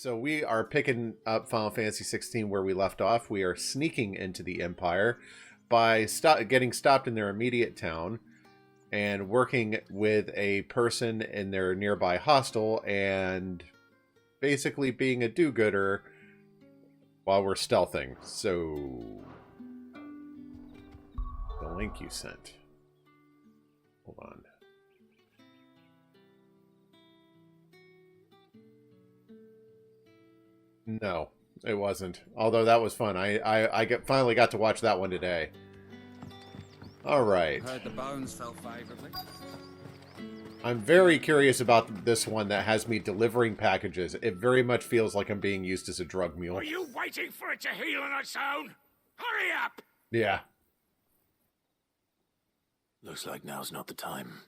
So we are picking up Final Fantasy 16 where we left off. We are sneaking into the Empire by getting stopped in their immediate town and working with a person in their nearby hostel and basically being a do-gooder while we're stealthing. So, the link you sent. Hold on. No, it wasn't. Although that was fun. I finally got to watch that one today. All right. Heard the bones fell favorably. I'm very curious about this one that has me delivering packages. It very much feels like I'm being used as a drug mule. Are you waiting for it to heal on its own? Hurry up! Yeah. Looks like now's not the time.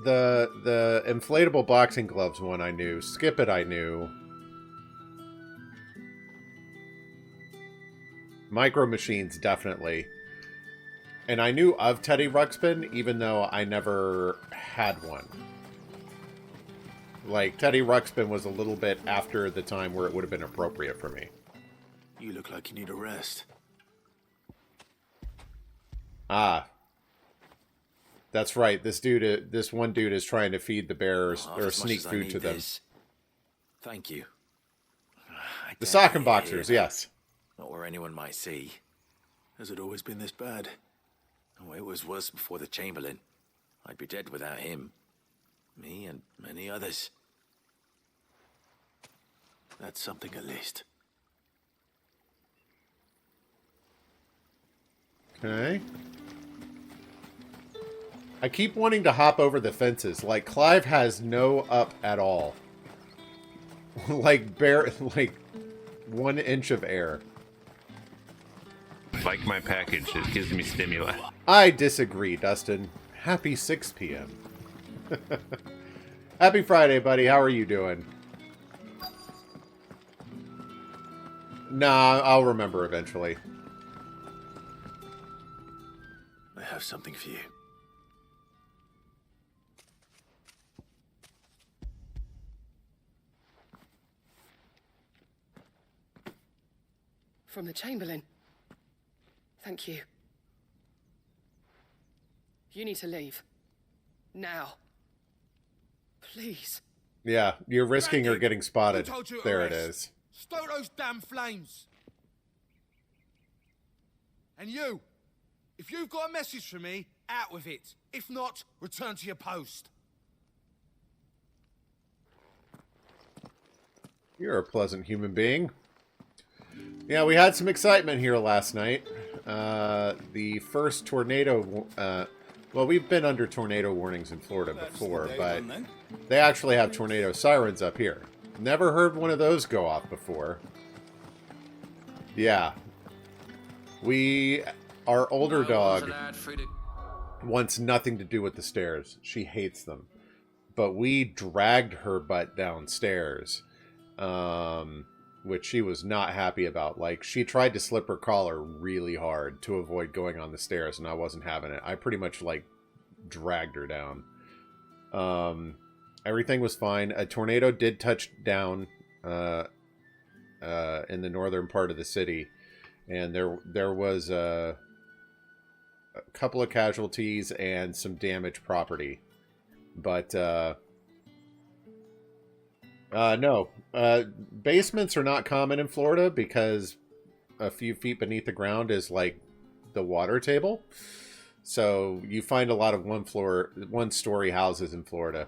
The inflatable boxing gloves one I knew. Skip It I knew. Micro Machines definitely. And I knew of Teddy Ruxpin, even though I never had one. Like, Teddy Ruxpin was a little bit after the time where it would have been appropriate for me. You look like you need a rest. Ah. That's right. This one dude is trying to feed the bears or sneak food to them. Thank you. The sock and boxers, yes. Not where anyone might see. Has it always been this bad? Oh, it was worse before the Chamberlain. I'd be dead without him. Me and many others. That's something at least. Okay. I keep wanting to hop over the fences. Like, Clive has no up at all. like 1 inch of air. Like my package, it gives me stimuli. I disagree, Dustin. Happy 6 p.m. Happy Friday, buddy. How are you doing? Nah, I'll remember eventually. I have something for you. From the Chamberlain. Thank you. You need to leave. Now. Please. Yeah, you're risking her Randy, getting spotted. who told you to There it arrest? is. Stoke those damn flames! And you, if you've got a message for me, out with it. If not, return to your post. You're a pleasant human being. Yeah, we had some excitement here last night. The first tornado... well, we've been under tornado warnings in Florida before, but they actually have tornado sirens up here. Never heard one of those go off before. Yeah. Our older dog wants nothing to do with the stairs. She hates them. But we dragged her butt downstairs. Which she was not happy about. Like, she tried to slip her collar really hard to avoid going on the stairs, and I wasn't having it. I pretty much, like, dragged her down. Everything was fine. A tornado did touch down in the northern part of the city, and there was a couple of casualties and some damaged property. But, no. Basements are not common in Florida because a few feet beneath the ground is like the water table. So you find a lot of one-story houses in Florida.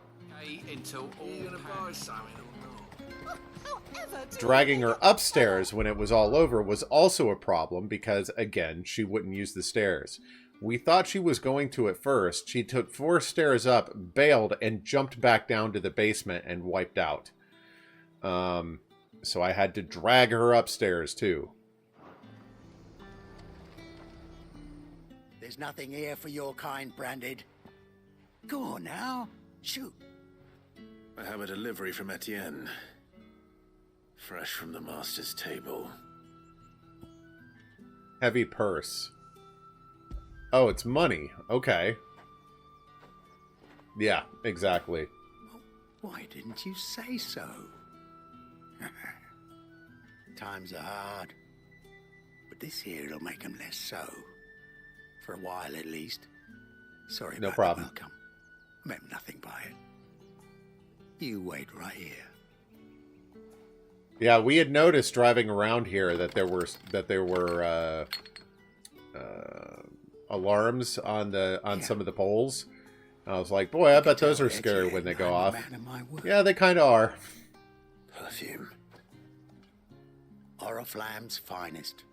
Dragging her upstairs when it was all over was also a problem because, again, she wouldn't use the stairs. We thought she was going to at first. She took 4 stairs up, bailed, and jumped back down to the basement and wiped out. So I had to drag her upstairs, too. There's nothing here for your kind, Branded. Go on now. Shoot. I have a delivery from Etienne. Fresh from the master's table. Heavy purse. Oh, it's money. Okay. Yeah, exactly. Why didn't you say so? Times are hard. But this here'll make 'em less so. For a while, at least. Sorry No about problem. the welcome. I meant nothing by it. You wait right here. Yeah, we had noticed driving around here that there were alarms on some of the poles. I was like, boy, I bet those are scary when they go off. Yeah, they kind of are. Perfume. Oriflamme's finest.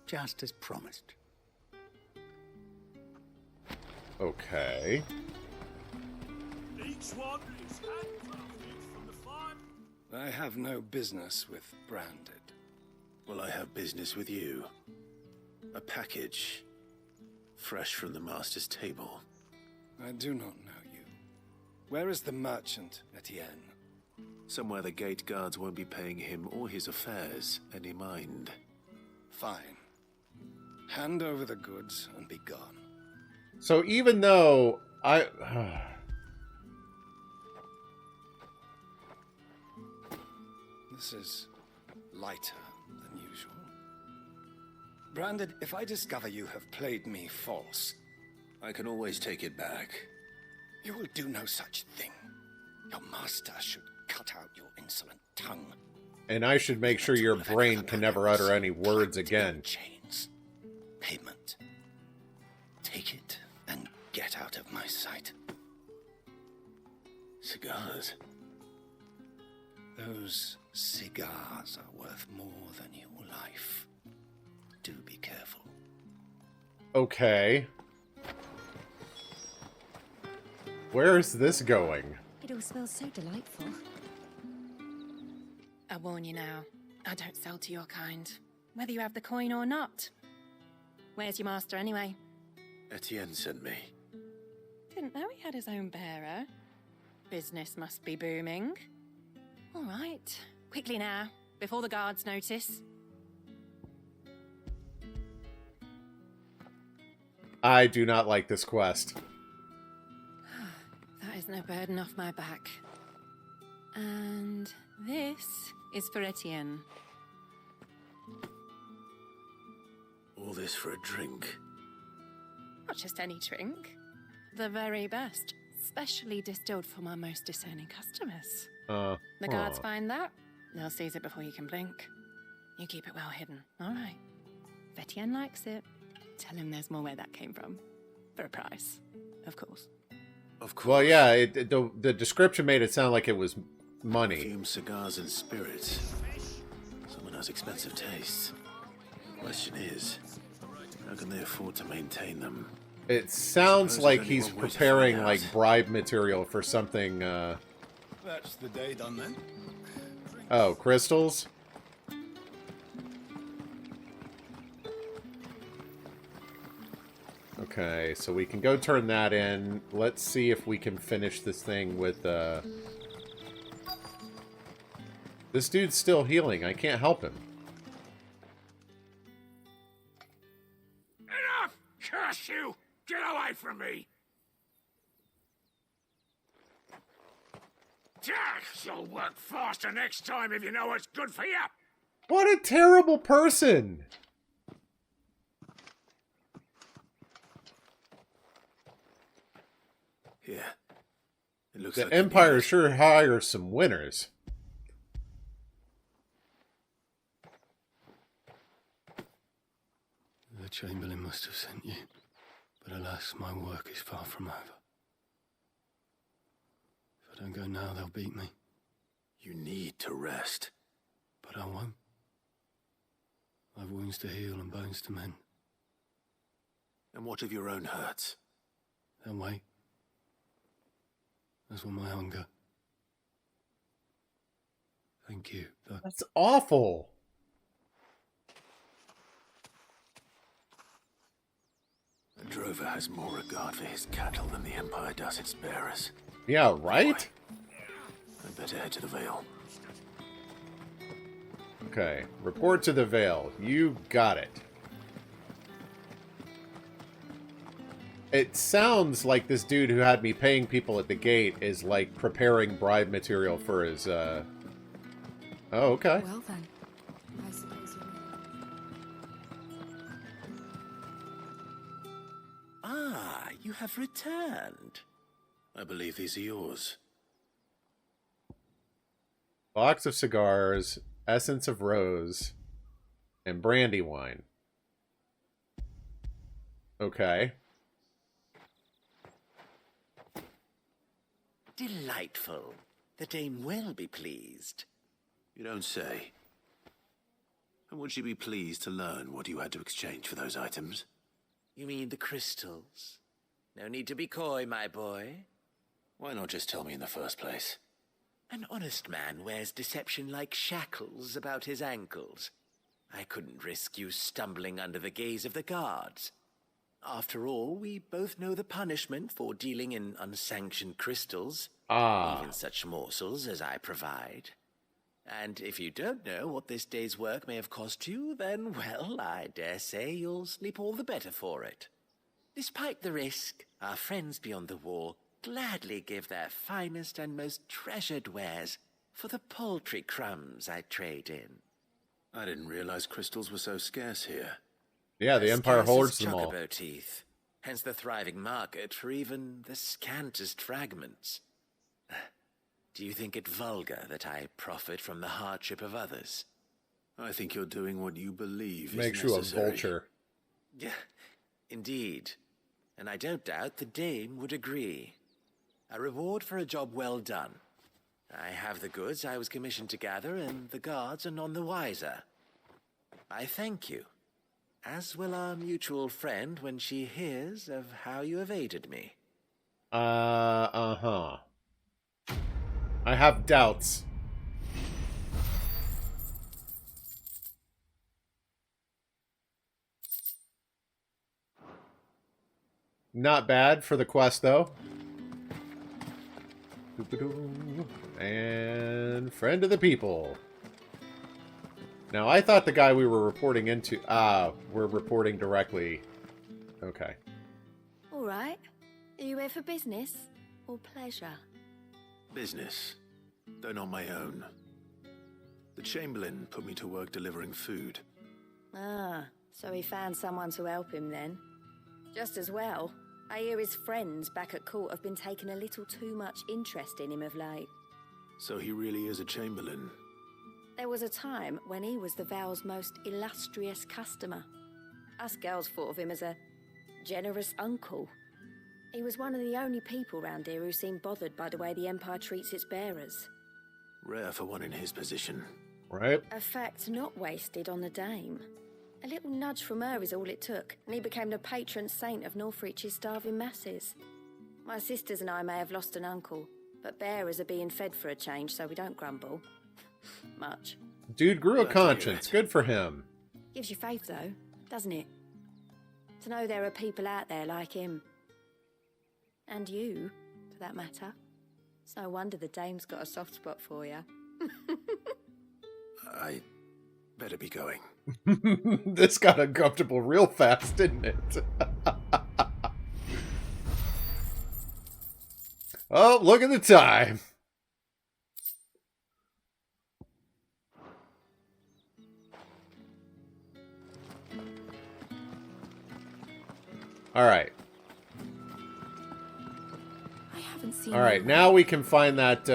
Just as promised. Okay. Each one is handcrafted from the farm. I have no business with branded. Well, I have business with you. A package. Fresh from the master's table. I do not know you. Where is the merchant, Etienne? Somewhere the gate guards won't be paying him or his affairs any mind. Fine. Hand over the goods and be gone. So even though I... This is lighter than usual. Branded, if I discover you have played me false... I can always take it back. You will do no such thing. Your master should cut out your insolent tongue. And I should make sure your brain can never utter any words again. Chains. Payment. Take it and get out of my sight. Cigars. Those cigars are worth more than your life. Do be careful. Okay. Where is this going? It all smells so delightful. I warn you now, I don't sell to your kind, whether you have the coin or not. Where's your master anyway? Etienne sent me. Didn't know he had his own bearer. Business must be booming. All right, quickly now, before the guards notice. I do not like this quest. That is no burden off my back. And this is for Etienne. All this for a drink. Not just any drink. The very best. Specially distilled for my most discerning customers. The guards find that, they'll seize it before you can blink. You keep it well hidden, all right? If Etienne likes it, tell him there's more where that came from. For a price, of course. Of course. Well, yeah, the description made it sound like it was money. Perfume, cigars, and spirits. Someone has expensive tastes. The question is, how can they afford to maintain them? It sounds like he's preparing, like, bribe material for something, That's the day done then. Oh, crystals? Okay, so we can go turn that in. Let's see if we can finish this thing with, This dude's still healing. I can't help him. Enough! Curse you! Get away from me! You'll work faster next time if you know what's good for you! What a terrible person! Yeah. It looks The like Empire sure hires some winners. The Chamberlain must have sent you, but alas, my work is far from over. If I don't go now, they'll beat me. You need to rest. But I won't. I've wounds to heal and bones to mend. And what of your own hurts? They'll wait. As will my hunger. Thank you, though. That's awful. A drover has more regard for his cattle than the Empire does its bearers. Yeah, right? I'd better head to the Vale. Okay, report to the Vale. You got it. It sounds like this dude who had me paying people at the gate is, like, preparing bribe material for his, Oh, okay. Well then, I suppose you're Ah, you have returned. I believe these are yours. Box of cigars, essence of rose, and brandy wine. Okay. Delightful. The dame will be pleased. You don't say. And would she be pleased to learn what you had to exchange for those items? You mean the crystals? No need to be coy, my boy. Why not just tell me in the first place? An honest man wears deception like shackles about his ankles. I couldn't risk you stumbling under the gaze of the guards. After all, we both know the punishment for dealing in unsanctioned crystals. Even such morsels as I provide. And if you don't know what this day's work may have cost you, then, well, I dare say you'll sleep all the better for it. Despite the risk, our friends beyond the wall gladly give their finest and most treasured wares for the paltry crumbs I trade in. I didn't realize crystals were so scarce here. Yeah, the Empire hoards them all. Chocobo teeth, hence the thriving market for even the scantest fragments. Do you think it vulgar that I profit from the hardship of others? I think you're doing what you believe is necessary. Makes you a vulture. Yeah, indeed. And I don't doubt the dame would agree. A reward for a job well done. I have the goods I was commissioned to gather, and the guards are none the wiser. I thank you, as will our mutual friend when she hears of how you have aided me. Uh-huh. I have doubts. Not bad for the quest, though. And friend of the people. Now, I thought the guy we were reporting into... we're reporting directly. Okay. All right. Are you here for business or pleasure? Business, though not my own. The Chamberlain put me to work delivering food. Ah, so he found someone to help him then. Just as well. I hear his friends back at court have been taking a little too much interest in him of late. So he really is a Chamberlain? There was a time when he was the Vale's most illustrious customer. Us girls thought of him as a generous uncle. He was one of the only people round here who seemed bothered by the way the Empire treats its bearers. Rare for one in his position. Right. A fact not wasted on the dame. A little nudge from her is all it took, and he became the patron saint of Northreach's starving masses. My sisters and I may have lost an uncle, but bearers are being fed for a change, so we don't grumble. Much. Dude grew a conscience. Good for him. Gives you faith, though, doesn't it? To know there are people out there like him. And you, for that matter. It's no wonder the dame's got a soft spot for you. I better be going. This got uncomfortable real fast, didn't it? Oh, look at the time. All right. I haven't seen. All right, now we can find that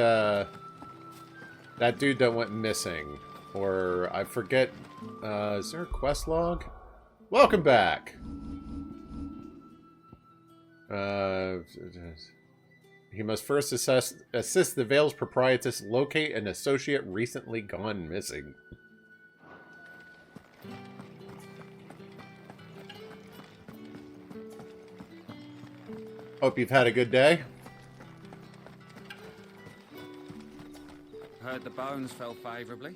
that dude that went missing, or I forget. Is there a quest log? Welcome back. He must first assist the Vale's proprietress locate an associate recently gone missing. Hope you've had a good day. Heard the bones fell favourably.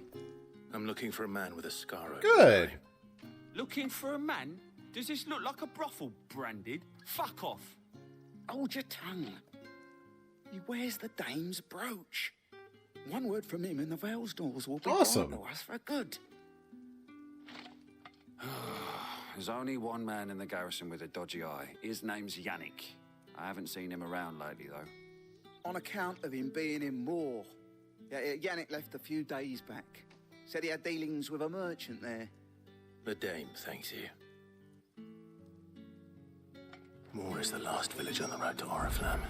I'm looking for a man with a scar over Good. his eye. Looking for a man? Does this look like a brothel, Branded? Fuck off. Hold your tongue. He wears the dame's brooch. One word from him and the Vale's doors will be awesome to us for good. There's only one man in the garrison with a dodgy eye. His name's Yannick. I haven't seen him around lately, though. On account of him being in Moor. Yeah, Yannick left a few days back. Said he had dealings with a merchant there. The dame thanks you. Moor is the last village on the road to Oriflamme.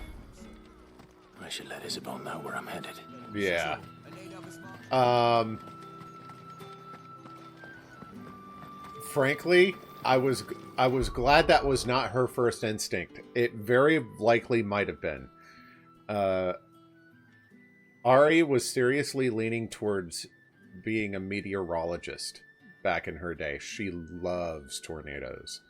I should let Isabel know where I'm headed. Yeah. Frankly, I was glad that was not her first instinct. It very likely might have been. Ari was seriously leaning towards being a meteorologist back in her day. She loves tornadoes.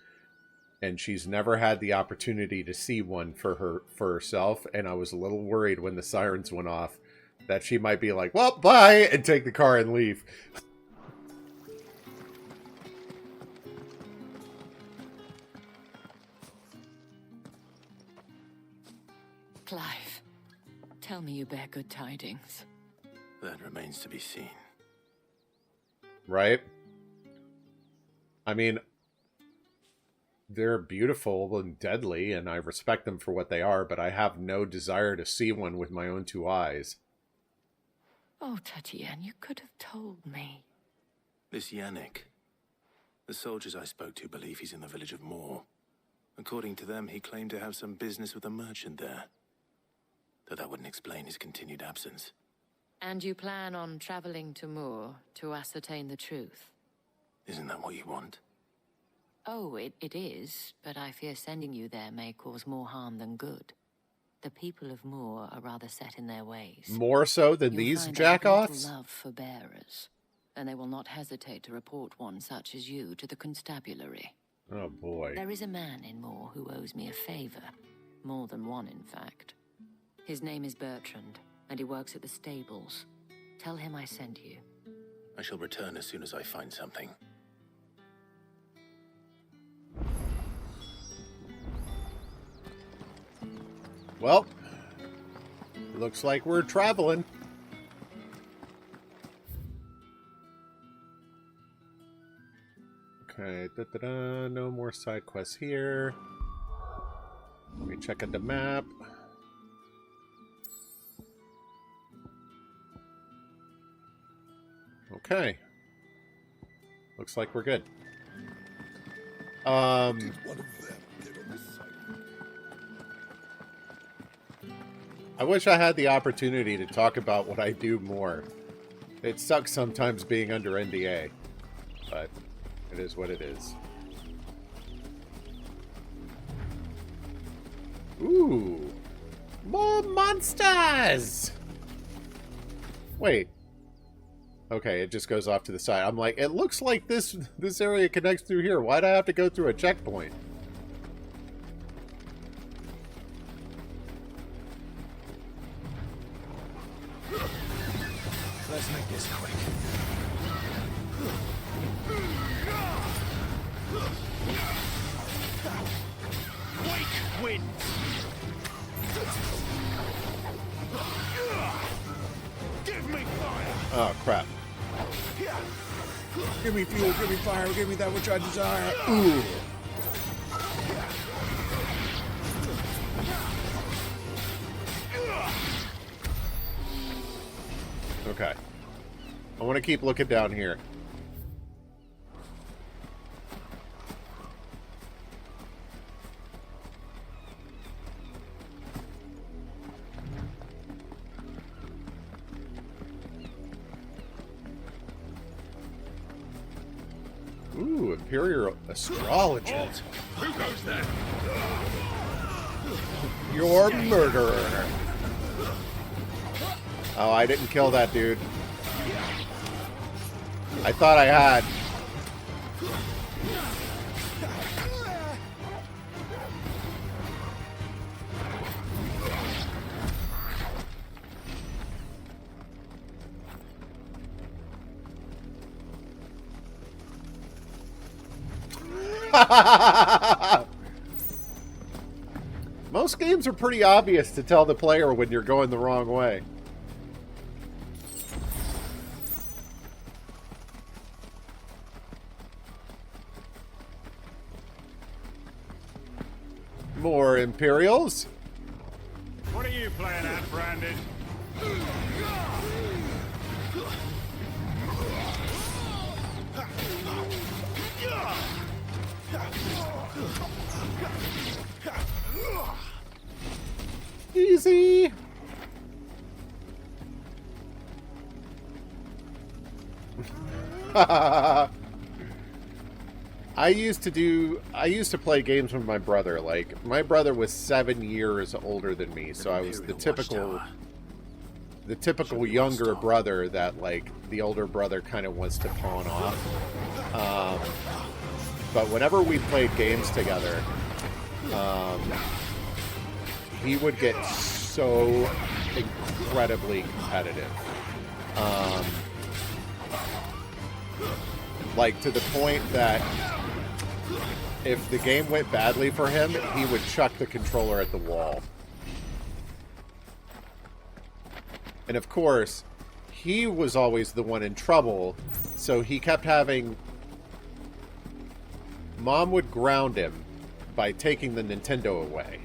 And she's never had the opportunity to see one for herself. And I was a little worried when the sirens went off that she might be like, well, bye, and take the car and leave. Clive, tell me you bear good tidings. That remains to be seen. Right? I mean, they're beautiful and deadly, and I respect them for what they are, but I have no desire to see one with my own two eyes. Oh, Tatienne, you could have told me. This Yannick. The soldiers I spoke to believe he's in the village of Moor. According to them, he claimed to have some business with a merchant there. Though that wouldn't explain his continued absence. And you plan on traveling to Moor to ascertain the truth? Isn't that what you want? Oh, it is, but I fear sending you there may cause more harm than good. The people of Moor are rather set in their ways. More so than these jack-offs? Love for bearers, and they will not hesitate to report one such as you to the constabulary. Oh boy. There is a man in Moor who owes me a favor. More than one, in fact. His name is Bertrand, and he works at the stables. Tell him I sent you. I shall return as soon as I find something. Well, looks like we're traveling. Okay, no more side quests here. Let me check out the map. Okay. Looks like we're good. I wish I had the opportunity to talk about what I do more. It sucks sometimes being under NDA, but it is what it is. Ooh, more monsters! Wait. Okay, it just goes off to the side. I'm like, it looks like this area connects through here. Why'd I have to go through a checkpoint? Let's make this quick. Wake wind. Give me fire. Oh crap! Give me fuel. Give me fire. Give me that which I desire. Ooh. Okay. I want to keep looking down here. Ooh, Imperial astrology. Who goes there? You're a murderer. Oh, I didn't kill that dude. I thought I had. Most games are pretty obvious to tell the player when you're going the wrong way. Imperials. What are you playing at, Branded? Easy. I used to play games with my brother. Like, my brother was 7 years older than me, so I was the typical younger brother that, like, the older brother kind of wants to pawn off. But whenever we played games together, he would get so incredibly competitive. Like, to the point that if the game went badly for him, he would chuck the controller at the wall. And of course, he was always the one in trouble, so he kept having... Mom would ground him by taking the Nintendo away.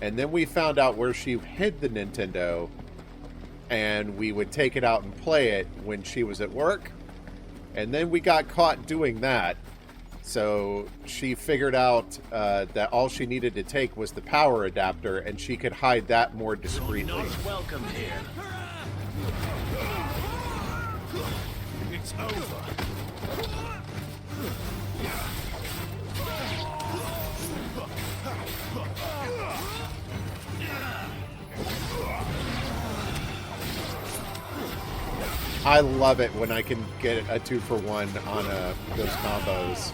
And then we found out where she hid the Nintendo, and we would take it out and play it when she was at work. And then we got caught doing that. So she figured out that all she needed to take was the power adapter, and she could hide that more discreetly. You're not welcome here. It's over. I love it when I can get a 2-for-1 on those combos.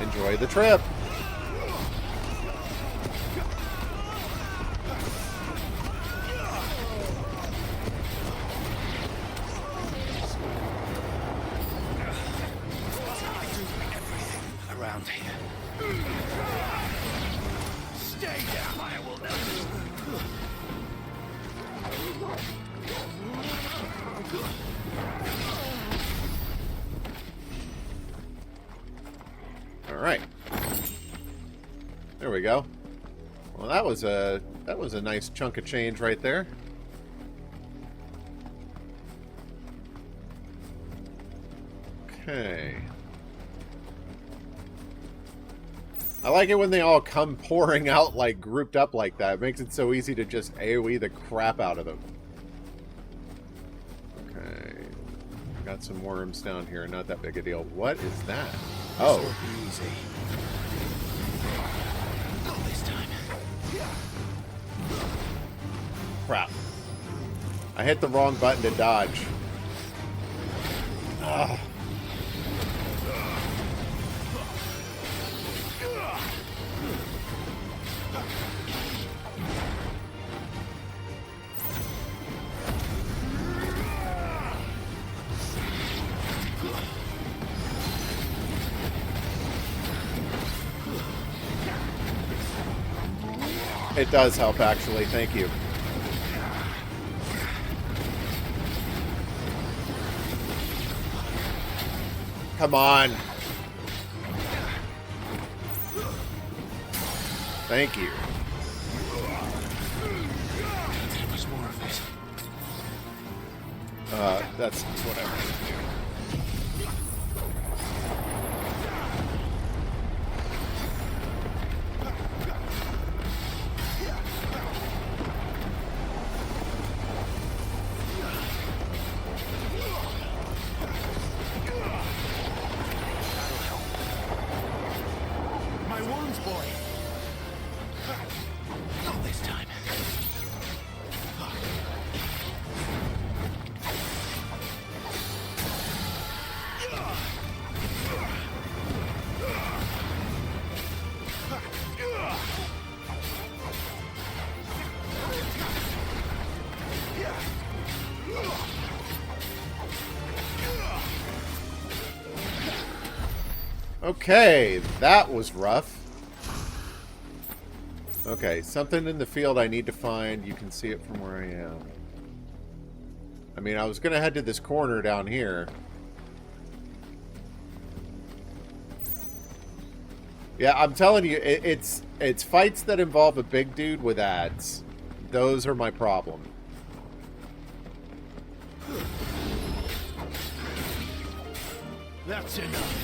Enjoy the trip. Around here. Stay down. I will not. All right. There we go. Well, that was a nice chunk of change right there. Okay. I like it when they all come pouring out, like, grouped up like that. It makes it so easy to just AoE the crap out of them. Okay. Got some worms down here. Not that big a deal. What is that? Oh. Easy. Crap. I hit the wrong button to dodge. Ugh. It does help, actually. Thank you. Come on. Thank you. That's whatever. My wounds, boy. Not this time. Okay, that was rough. Okay, something in the field I need to find. You can see it from where I am. I mean, I was going to head to this corner down here. Yeah, I'm telling you, it's fights that involve a big dude with ads. Those are my problem. That's enough.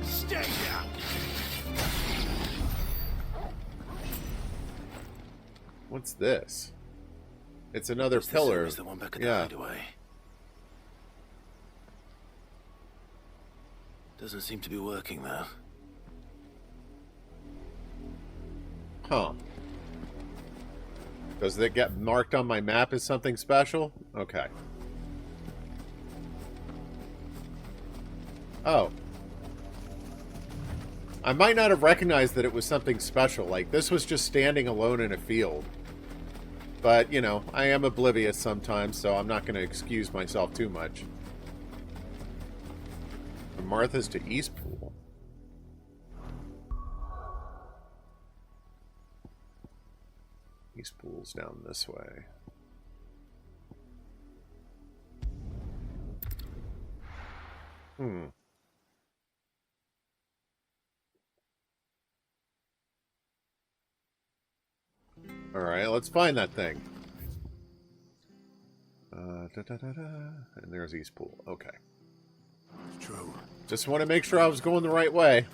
Stay down. What's this? It's another pillar. Is the one back at the yeah. hideaway? Doesn't seem to be working though. Huh. Does it get marked on my map as something special? Okay. Oh. I might not have recognized that it was something special. Like, this was just standing alone in a field. But, you know, I am oblivious sometimes, so I'm not going to excuse myself too much. From Martha's to Eastpool. Eastpool's down this way. Alright, let's find that thing. And there's Eastpool. Okay. True. Just want to make sure I was going the right way.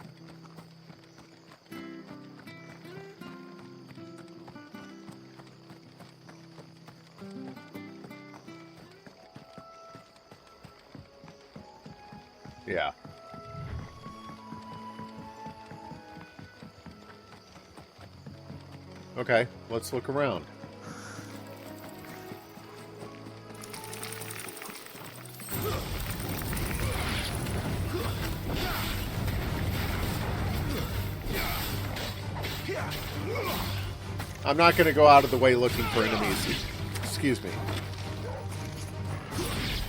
Yeah. Okay, let's look around. I'm not going to go out of the way looking for enemies. Excuse me.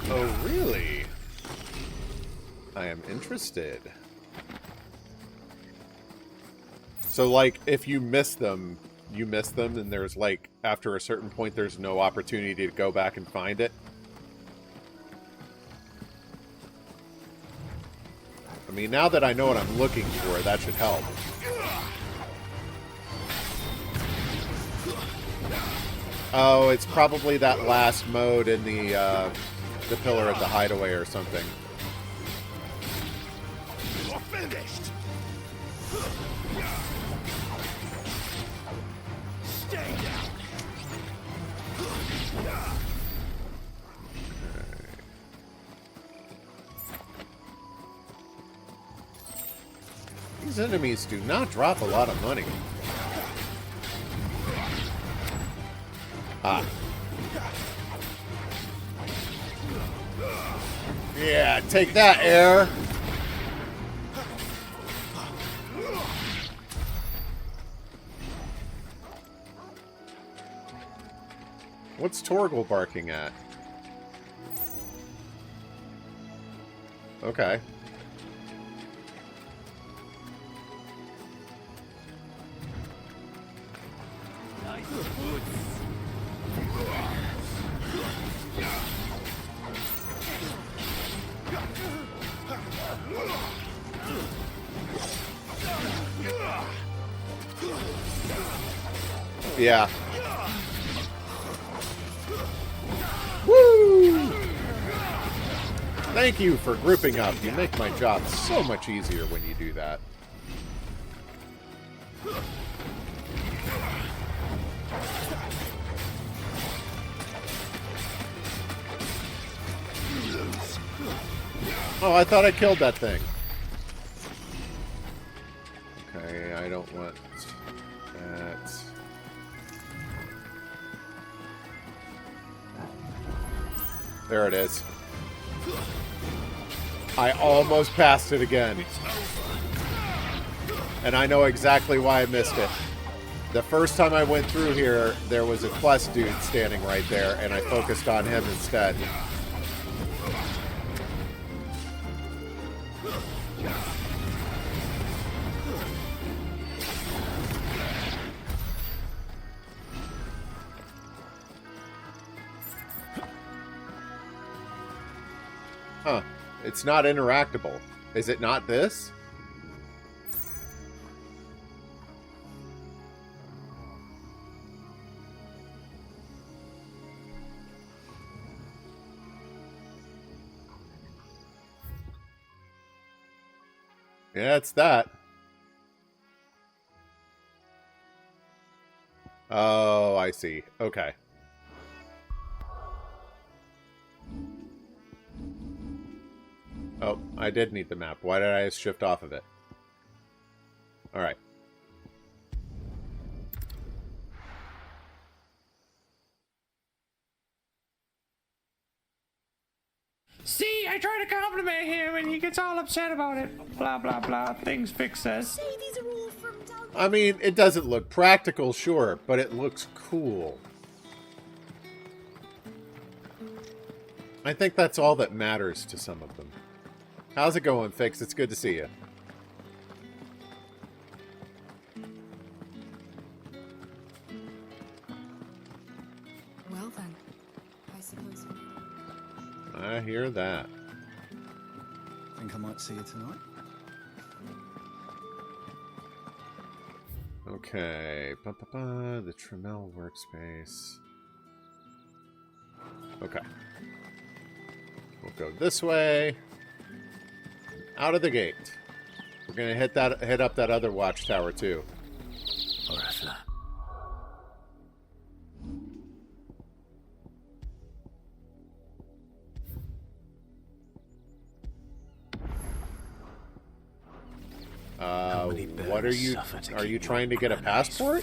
Oh, really? I am interested. So, like, if you miss them, and there's, like, after a certain point, there's no opportunity to go back and find it. I mean, now that I know what I'm looking for, that should help. Oh, it's probably that last mode in the pillar at the hideaway or something. You're finished. Stay down. These enemies do not drop a lot of money. Ah. Yeah, take that, air. What's Torgal barking at? Okay. Yeah. Woo! Thank you for grouping up. You make my job so much easier when you do that. Oh, I thought I killed that thing. Okay, I don't want that. There it is. I almost passed it again. And I know exactly why I missed it. The first time I went through here, there was a quest dude standing right there, and I focused on him instead. Huh. It's not interactable. Is it not this? Yeah, it's that. Oh, I see. Okay. Oh, I did need the map. Why did I shift off of it? Alright. See, I try to compliment him and he gets all upset about it. Blah, blah, blah. Things fix this. I mean, it doesn't look practical, sure, but it looks cool. I think that's all that matters to some of them. How's it going, Fix? It's good to see you. Well then, I suppose. I hear that. Think I might see you tonight? Okay. The Tremel workspace. Okay. We'll go this way. Out of the gate. We're gonna hit up that other watchtower too. Orifla. What are you? Are you trying to get a passport?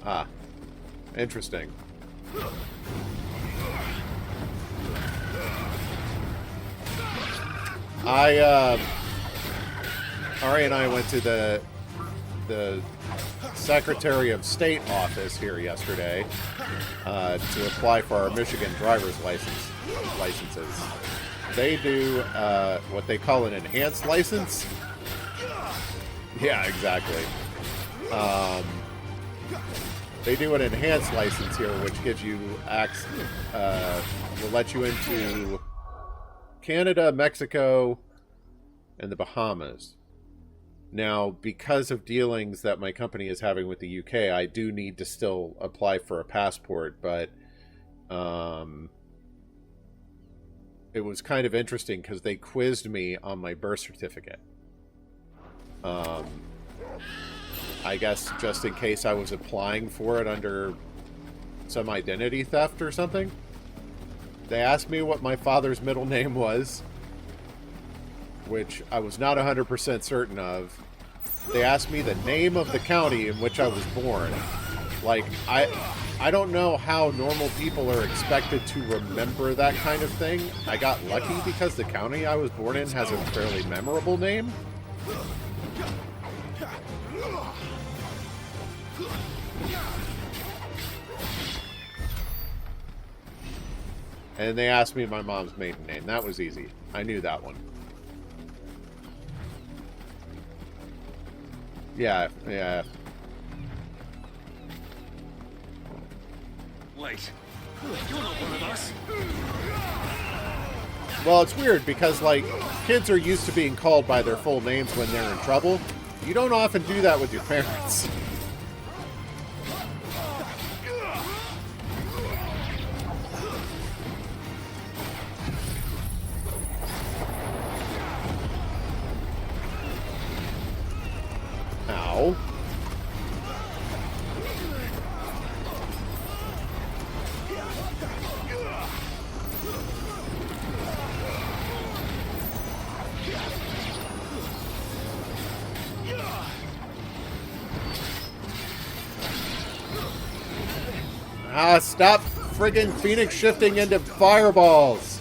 Ah, interesting. Ari and I went to the Secretary of State office here yesterday to apply for our Michigan driver's licenses. They do what they call an enhanced license. Yeah, exactly. They do an enhanced license here, which gives you will let you into Canada, Mexico, and the Bahamas. Now, because of dealings that my company is having with the UK, I do need to still apply for a passport, but it was kind of interesting because they quizzed me on my birth certificate. I guess just in case I was applying for it under some identity theft or something. They asked me what my father's middle name was, which I was not 100% certain of. They asked me the name of the county in which I was born. Like, I don't know how normal people are expected to remember that kind of thing. I got lucky because the county I was born in has a fairly memorable name. And they asked me my mom's maiden name. That was easy. I knew that one. Yeah, yeah. Wait, you're not one of us. Well, it's weird because, like, kids are used to being called by their full names when they're in trouble. You don't often do that with your parents. Ow. Ah, stop friggin' Phoenix shifting into fireballs.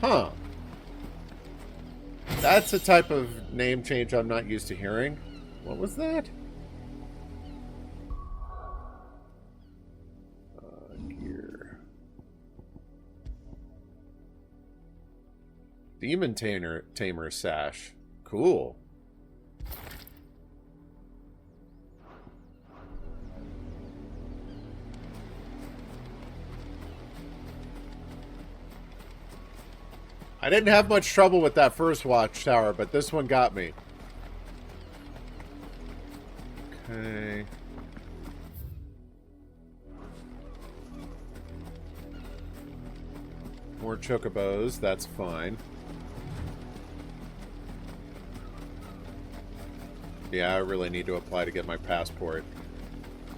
Huh. That's a type of name change I'm not used to hearing. What was that? Gear. Demon Tamer sash. Cool. I didn't have much trouble with that first watchtower, but this one got me. Okay. More chocobos, that's fine. Yeah, I really need to apply to get my passport.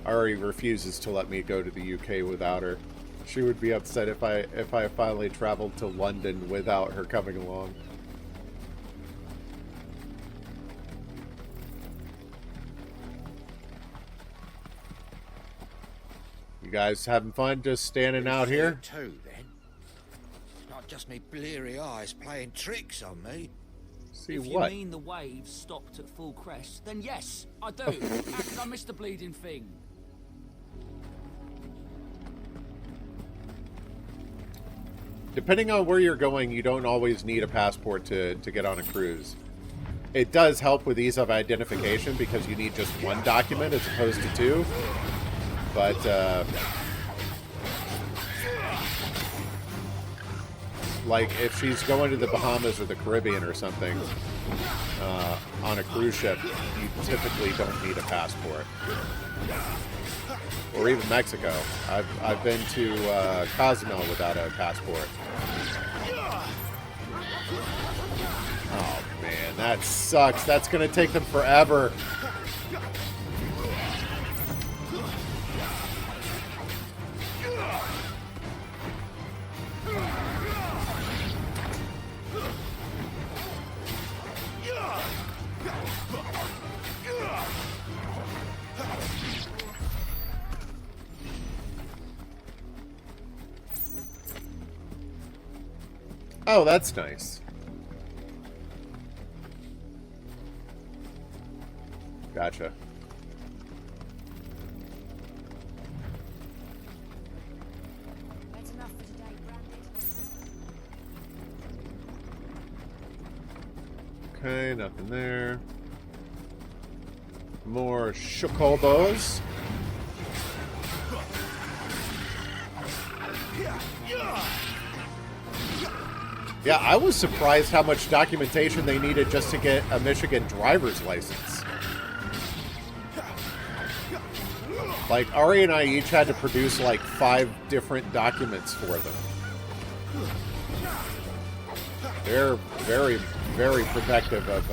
Ari refuses to let me go to the UK without her. She would be upset if I finally traveled to London without her coming along. You guys having fun just standing out here? Too, then. Not just me bleary eyes playing tricks on me. See if what? you mean the waves stopped at full crest, then yes, I do. How could I miss the bleeding thing? Depending on where you're going, you don't always need a passport to get on a cruise. It does help with ease of identification because you need just one document as opposed to two. But, like, if she's going to the Bahamas or the Caribbean or something on a cruise ship, you typically don't need a passport. Or even Mexico. I've been to Cozumel without a passport. Oh man, that sucks. That's gonna take them forever. Oh, that's nice. Gotcha. That's enough for today, Branded. Okay, nothing there. More chocobos. Yeah, I was surprised how much documentation they needed just to get a Michigan driver's license. Like, Ari and I each had to produce like 5 different documents for them. They're very, very protective of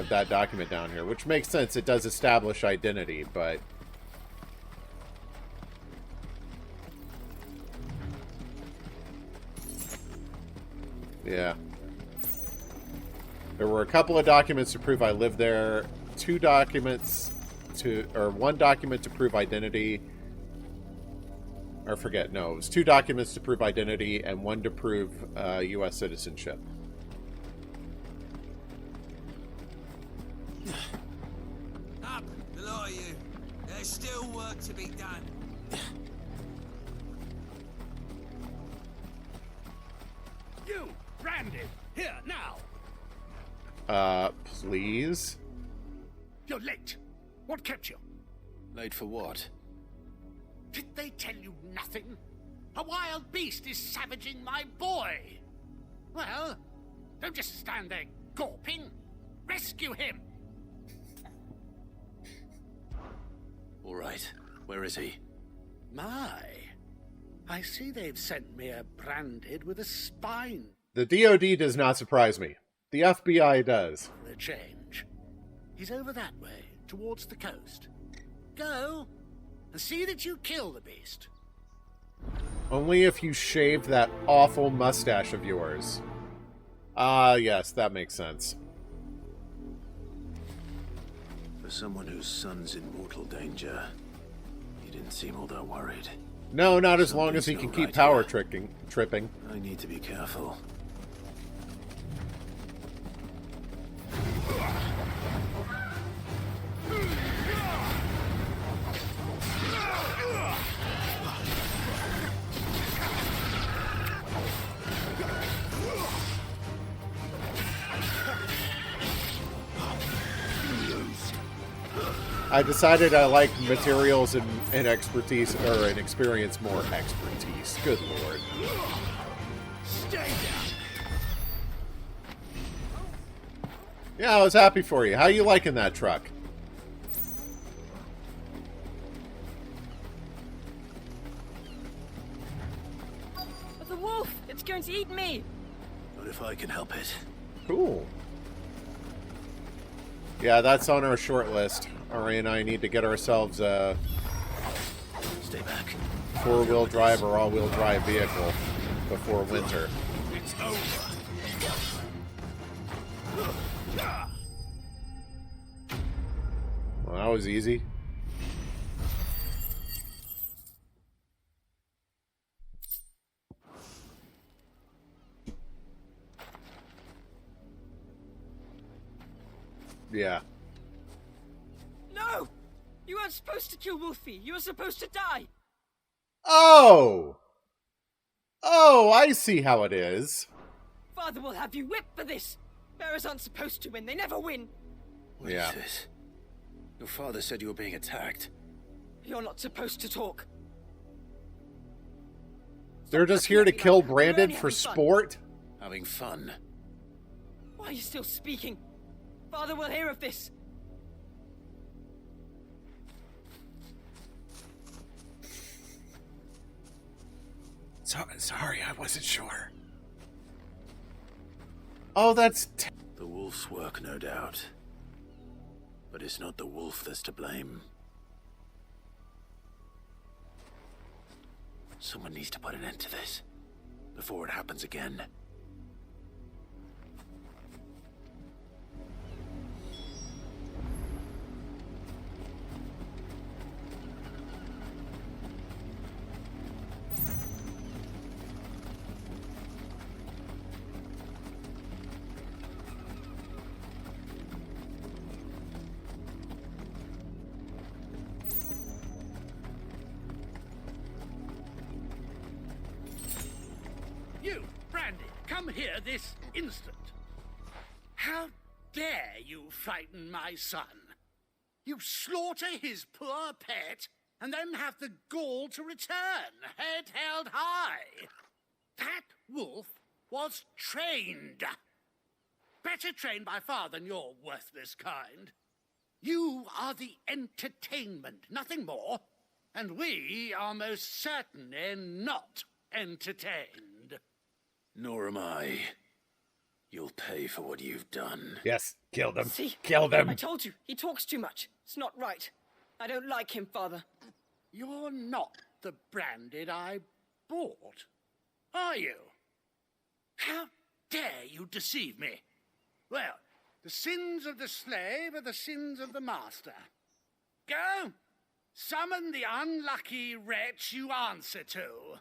that document down here, which makes sense. It does establish identity, but yeah. There were a couple of documents to prove I lived there, 2 documents or 1 document to prove identity. Or forget, no, it was 2 documents to prove identity and 1 to prove U.S. citizenship. Up, the lot of you. There's still work to be done. You, Branded, here now. Please? You're late. What kept you? Late for what? Did they tell you nothing? A wild beast is savaging my boy. Well, don't just stand there gawping. Rescue him. All right. Where is he? My. I see they've sent me a Branded with a spine. The DoD does not surprise me. The FBI does. For a change. He's over that way, towards the coast. Go, and see that you kill the beast. Only if you shave that awful mustache of yours. Ah, yes, that makes sense. For someone whose son's in mortal danger, he didn't seem all that worried. No, not as long as he can keep power tripping. I need to be careful. I decided I like materials and expertise, or an experience more. Expertise. Good lord. Stay down. Yeah, I was happy for you. How you liking that truck? The wolf! It's going to eat me! But if I can help it. Cool. Yeah, that's on our short list. Ari and I need to get ourselves a Stay back. 4-wheel drive or all-wheel drive vehicle before winter. It's over. Well, that was easy. Yeah. No! You weren't supposed to kill Wolfie. You were supposed to die. Oh! Oh, I see how it is. Father will have you whipped for this. Bearers aren't supposed to win. They never win. What is this? Your father said you were being attacked. You're not supposed to talk. They're just here to kill Brandon for sport? Having fun. Why are you still speaking? Father will hear of this. Sorry, I wasn't sure. Oh, that's... The wolf's work, no doubt. But it's not the wolf that's to blame. Someone needs to put an end to this before it happens again. You, Brandy, come here this instant. How dare you frighten my son? You slaughter his poor pet, and then have the gall to return, head held high. That wolf was trained. Better trained by far than your worthless kind. You are the entertainment, nothing more. And we are most certainly not entertained. Nor am I. You'll pay for what you've done. Yes, kill them. See? Kill them. I told you, he talks too much. It's not right. I don't like him, Father. You're not the Branded I bought, are you? How dare you deceive me? Well, the sins of the slave are the sins of the master. Go, summon the unlucky wretch you answer to.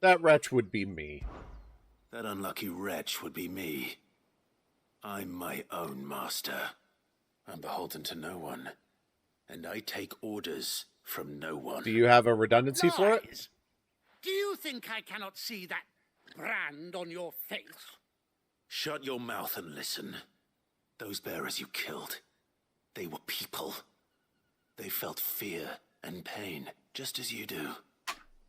That wretch would be me. That unlucky wretch would be me. I'm my own master. I'm beholden to no one. And I take orders from no one. Do you have a redundancy for it? Lies. Do you think I cannot see that brand on your face? Shut your mouth and listen. Those bearers you killed, they were people. They felt fear and pain, just as you do.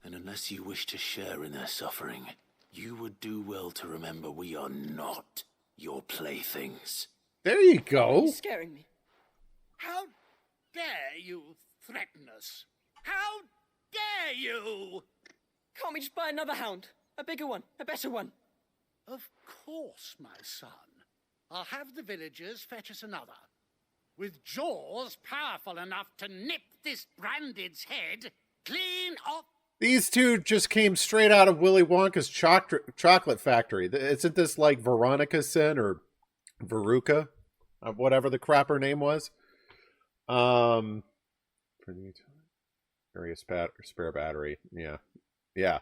And unless you wish to share in their suffering, you would do well to remember we are not your playthings. There you go. He's scaring me. How dare you threaten us? How dare you? Can't we just buy another hound? A bigger one, a better one. Of course, my son. I'll have the villagers fetch us another. With jaws powerful enough to nip this Branded's head clean off. These two just came straight out of Willy Wonka's chocolate factory. Isn't this like Veronica Sin or Veruca? Whatever the crap her name was. Area spare battery. Yeah. Yeah.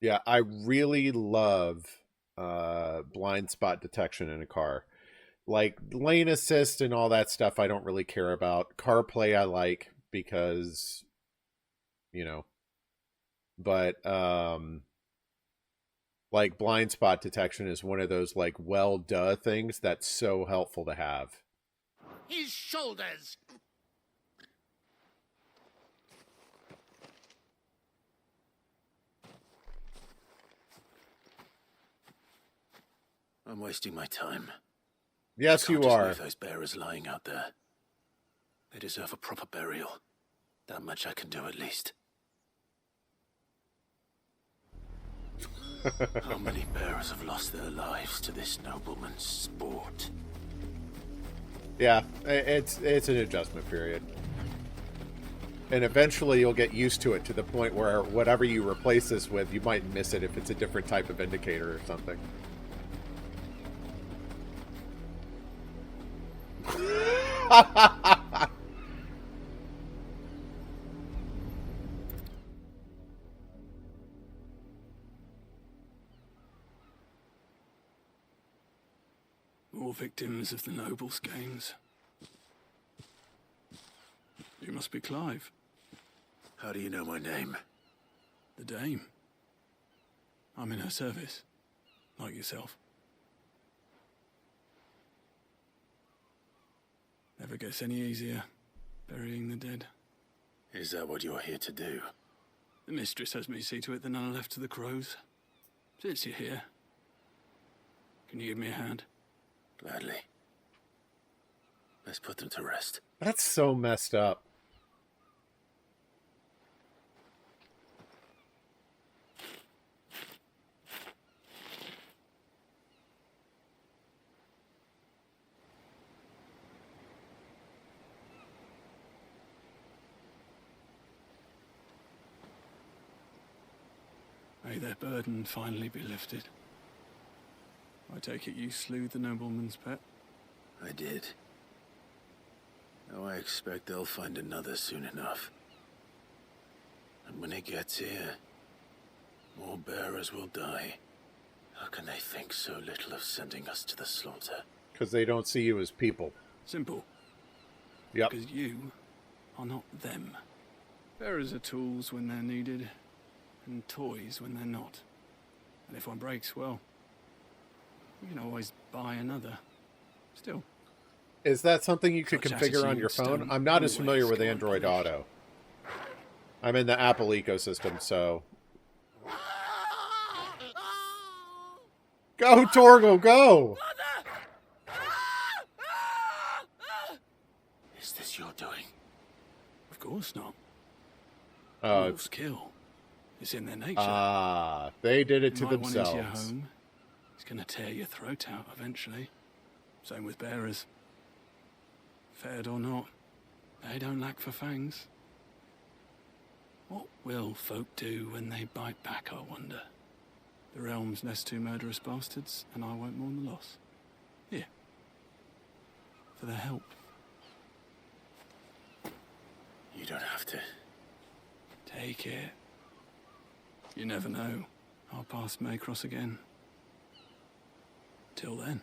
Yeah, I really love blind spot detection in a car. Like lane assist and all that stuff I don't really care about. CarPlay I like because, you know, but like blind spot detection is one of those like well duh things that's so helpful to have. His shoulders. I'm wasting my time. Yes, you are. Leave those bearers lying out there. They deserve a proper burial. That much I can do at least. How many bearers have lost their lives to this nobleman's sport? Yeah, it's an adjustment period. And eventually you'll get used to it to the point where whatever you replace this with, you might miss it if it's a different type of indicator or something. More victims of the nobles' games. You must be Clive. How do you know my name? The Dame. I'm in her service, like yourself. Never gets any easier, burying the dead. Is that what you're here to do? The mistress has me see to it that none are left to the crows. Since you're here, can you give me a hand? Gladly. Let's put them to rest. That's so messed up. May their burden finally be lifted. I take it you slew the nobleman's pet? I did. Now I expect they'll find another soon enough. And when it gets here, more bearers will die. How can they think so little of sending us to the slaughter? Because they don't see you as people. Simple. Yep. Because you are not them. Bearers are tools when they're needed, and toys when they're not. And if one breaks, well, you can always buy another. Still. Is that something you could Such configure on your phone? I'm not as familiar with Android Auto. I'm in the Apple ecosystem, so... Go, Torgal, go! Is this your doing? Of course not. Oh, Wolves kill. It's in their nature. Ah, they did it to Invite one into your themselves. home, it's gonna tear your throat out eventually. Same with bearers. Fed or not, they don't lack for fangs. What will folk do when they bite back, I wonder? The realm's nest two murderous bastards, and I won't mourn the loss. Here. For their help. You don't have to. Take it. You never know. Our paths may cross again. Till then.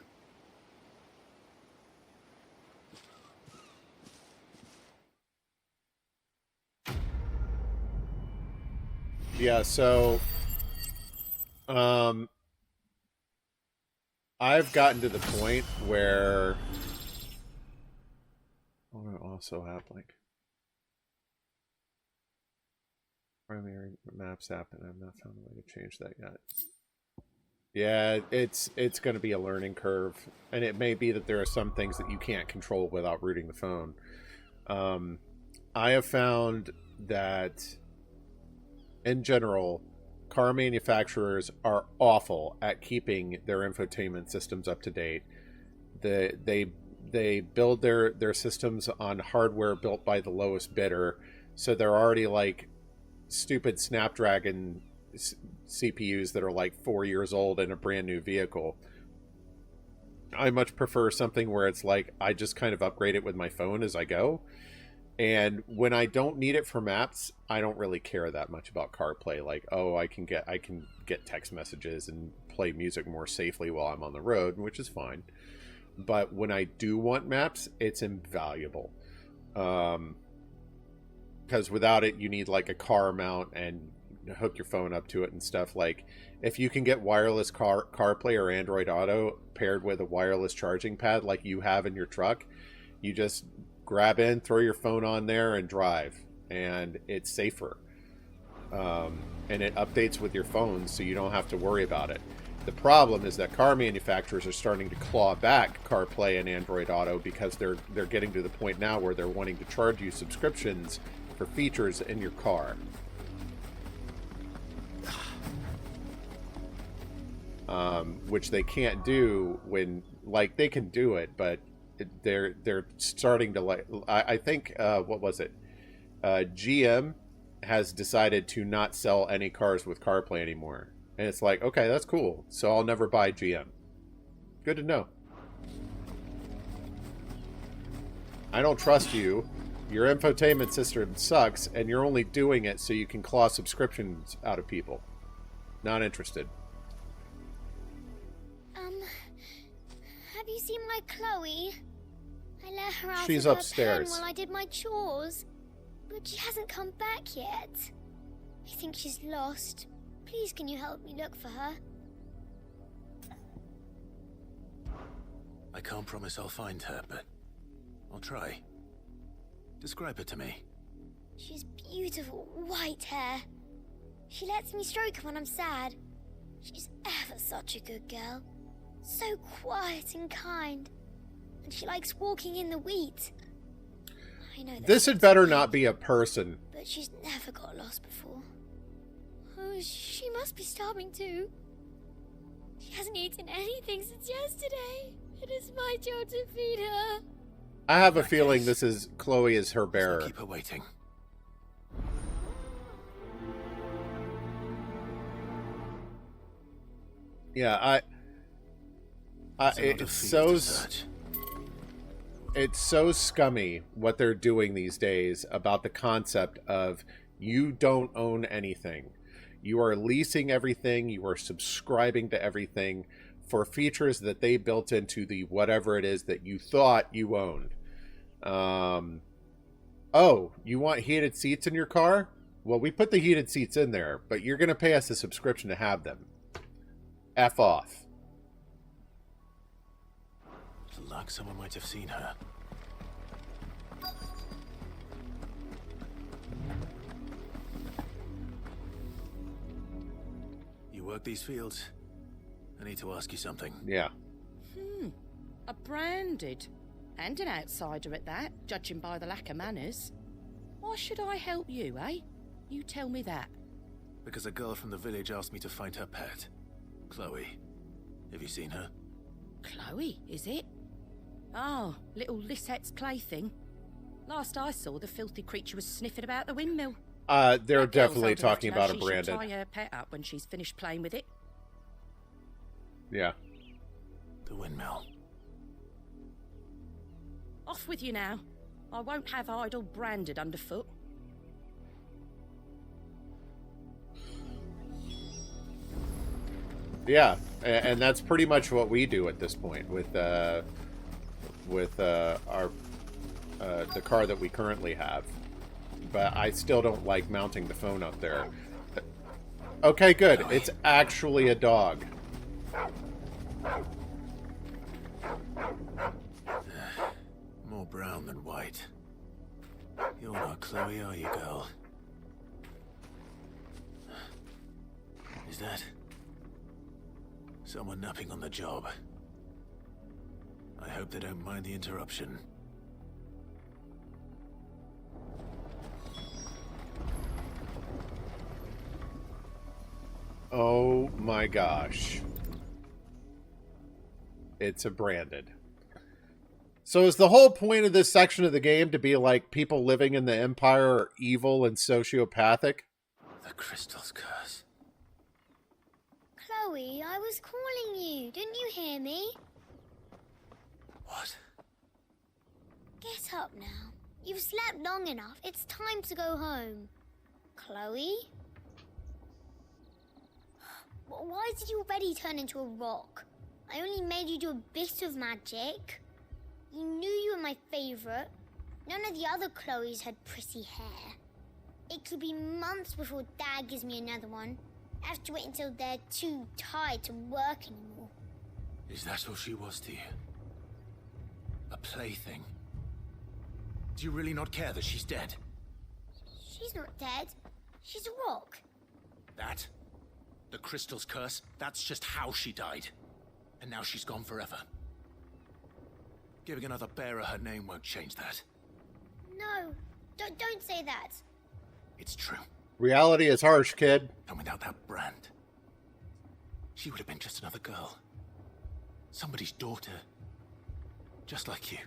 Yeah, so... I've gotten to the point where... Oh, I also have, like... Primary maps app, and I've not found a way to change that yet. Yeah, it's going to be a learning curve, and it may be that there are some things that you can't control without rooting the phone. I have found that, in general, car manufacturers are awful at keeping their infotainment systems up to date. They build their systems on hardware built by the lowest bidder, so they're already like stupid Snapdragon CPUs that are like 4 years old in a brand new vehicle. I much prefer something where it's like I just kind of upgrade it with my phone as I go. And when I don't need it for maps, I don't really care that much about CarPlay. Like, oh, I can get text messages and play music more safely while I'm on the road, which is fine. But when I do want maps, it's invaluable. Because without it, you need like a car mount and hook your phone up to it and stuff. Like, if you can get wireless CarPlay or Android Auto paired with a wireless charging pad like you have in your truck, you just grab in, throw your phone on there, and drive. And it's safer. And it updates with your phone, so you don't have to worry about it. The problem is that car manufacturers are starting to claw back CarPlay and Android Auto because they're getting to the point now where they're wanting to charge you subscriptions for features in your car. Which they can't do when, like, they can do it, but they're starting to, like, I think, what was it? GM has decided to not sell any cars with CarPlay anymore. And it's like, okay, that's cool. So I'll never buy GM. Good to know. I don't trust you. Your infotainment system sucks, and you're only doing it so you can claw subscriptions out of people. Not interested. Have you seen my Chloe? I let her out She's with her upstairs. pen while I did my chores, but she hasn't come back yet. I think she's lost. Please, can you help me look for her? I can't promise I'll find her, but I'll try. Describe her to me. She's beautiful, white hair. She lets me stroke her when I'm sad. She's ever such a good girl. So quiet and kind. And she likes walking in the wheat. I know that This had better not be a person. but she's never got lost before. Oh, she must be starving too. She hasn't eaten anything since yesterday. It is my job to feed her. I have a feeling this is Chloe is her bearer. Keep her waiting. Yeah, it's so scummy what they're doing these days about the concept of you don't own anything. You are leasing everything. You are subscribing to everything for features that they built into the whatever it is that you thought you owned. Oh, you want heated seats in your car? Well, we put the heated seats in there, but you're going to pay us a subscription to have them. F off. Like someone might have seen her. You work these fields? I need to ask you something. Yeah. A branded. And an outsider at that, judging by the lack of manners. Why should I help you, eh? You tell me that. Because a girl from the village asked me to find her pet. Chloe. Have you seen her? Chloe, is it? Oh, little Lisette's plaything. Last I saw, the filthy creature was sniffing about the windmill. They're definitely talking about a She branded. should tie her pet up when she's finished playing with it. Yeah. The windmill. Off with you now. I won't have idle branded underfoot. Yeah, and that's pretty much what we do at this point with our the car that we currently have. But I still don't like mounting the phone up there. Okay, good. It's actually a dog. More brown than white. You're not Chloe, are you, girl? Is that someone napping on the job? I hope they don't mind the interruption. Oh my gosh. It's a branded. So is the whole point of this section of the game to be like people living in the Empire are evil and sociopathic? The crystal's curse. Chloe, I was calling you. Didn't you hear me? What? Get up now. You've slept long enough. It's time to go home. Chloe? Why did you already turn into a rock? I only made you do a bit of magic. You knew you were my favorite. None of the other Chloes had pretty hair. It could be months before Dad gives me another one. I have to wait until they're too tired to work anymore. Is that all she was to you? A plaything? Do you really not care that she's dead? She's not dead. She's a rock. That? The crystal's curse? That's just how she died. And now she's gone forever. Giving another bearer her name won't change that. No, don't say that. It's true. Reality is harsh, kid. And without that brand, she would have been just another girl. Somebody's daughter. Just like you.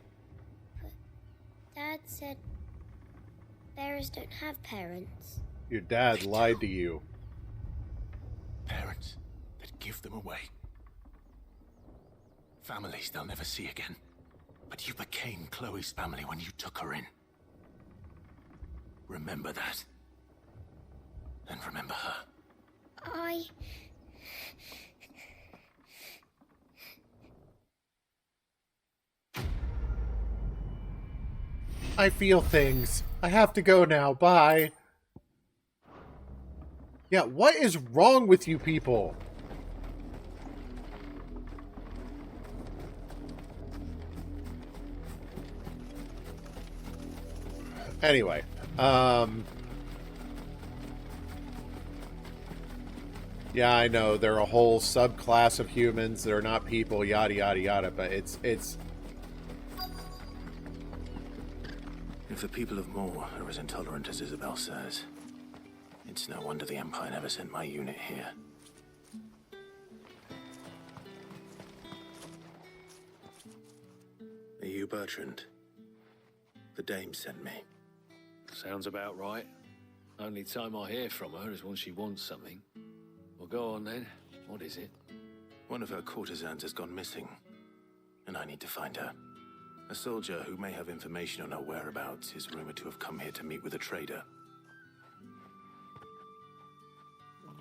But Dad said bearers don't have parents. Your dad lied to you. Parents that give them away. Families they'll never see again. But you became Chloe's family when you took her in. Remember that. And remember her. I feel things. I have to go now. Bye. Yeah, what is wrong with you people? Anyway, yeah, I know they're a whole subclass of humans. They're not people, yada yada yada. But it's. If the people of Moor are as intolerant as Isabel says, it's no wonder the Empire never sent my unit here. Are you Bertrand? The dame sent me. Sounds about right. Only time I hear from her is when she wants something. Well, go on then. What is it? One of her courtesans has gone missing, and I need to find her. A soldier who may have information on her whereabouts is rumored to have come here to meet with a trader.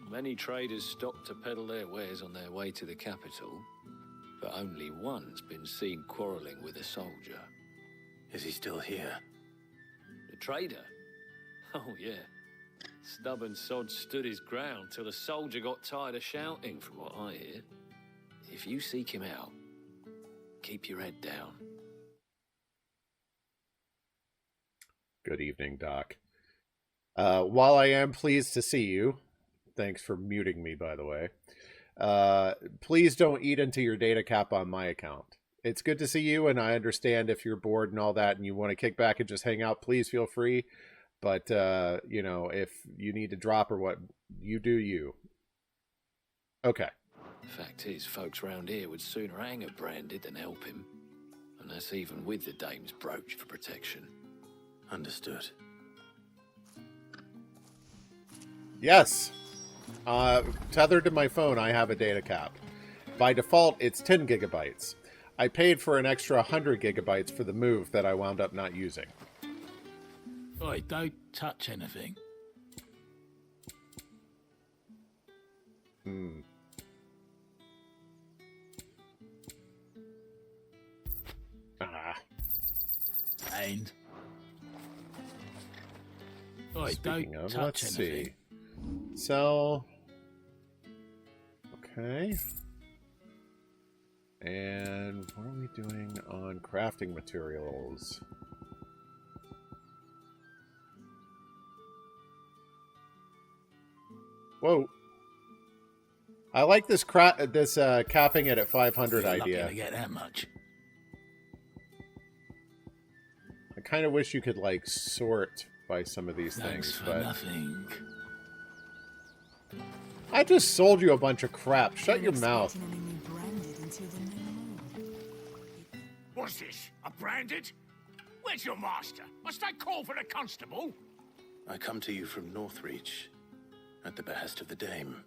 Many traders stop to peddle their wares on their way to the capital, but only one's been seen quarreling with a soldier. Is he still here? The trader? Oh, yeah. Stubborn sod stood his ground till the soldier got tired of shouting, from what I hear. If you seek him out, keep your head down. Good evening, Doc. While I am pleased to see you, thanks for muting me, by the way, please don't eat into your data cap on my account. It's good to see you, and I understand if you're bored and all that and you want to kick back and just hang out, please feel free. But, you know, if you need to drop or what, you do you. Okay. Fact is, folks round here would sooner hang a branded than help him. And that's even with the dame's brooch for protection. Understood. Yes. Tethered to my phone, I have a data cap. By default, it's 10 gigabytes. I paid for an extra 100 gigabytes for the move that I wound up not using. Oi, don't touch anything. And oi, Speaking don't of, touch let's anything. see. Sell. Okay. And what are we doing on crafting materials? Whoa. I like this capping it at 500 You're idea. lucky to get that much. I kind of wish you could like sort by some of these Thanks things, for but nothing. I just sold you a bunch of crap. Shut your mouth. What's this? A branded? Where's your master? Must I call for a constable? I come to you from Northreach, at the behest of the Dame.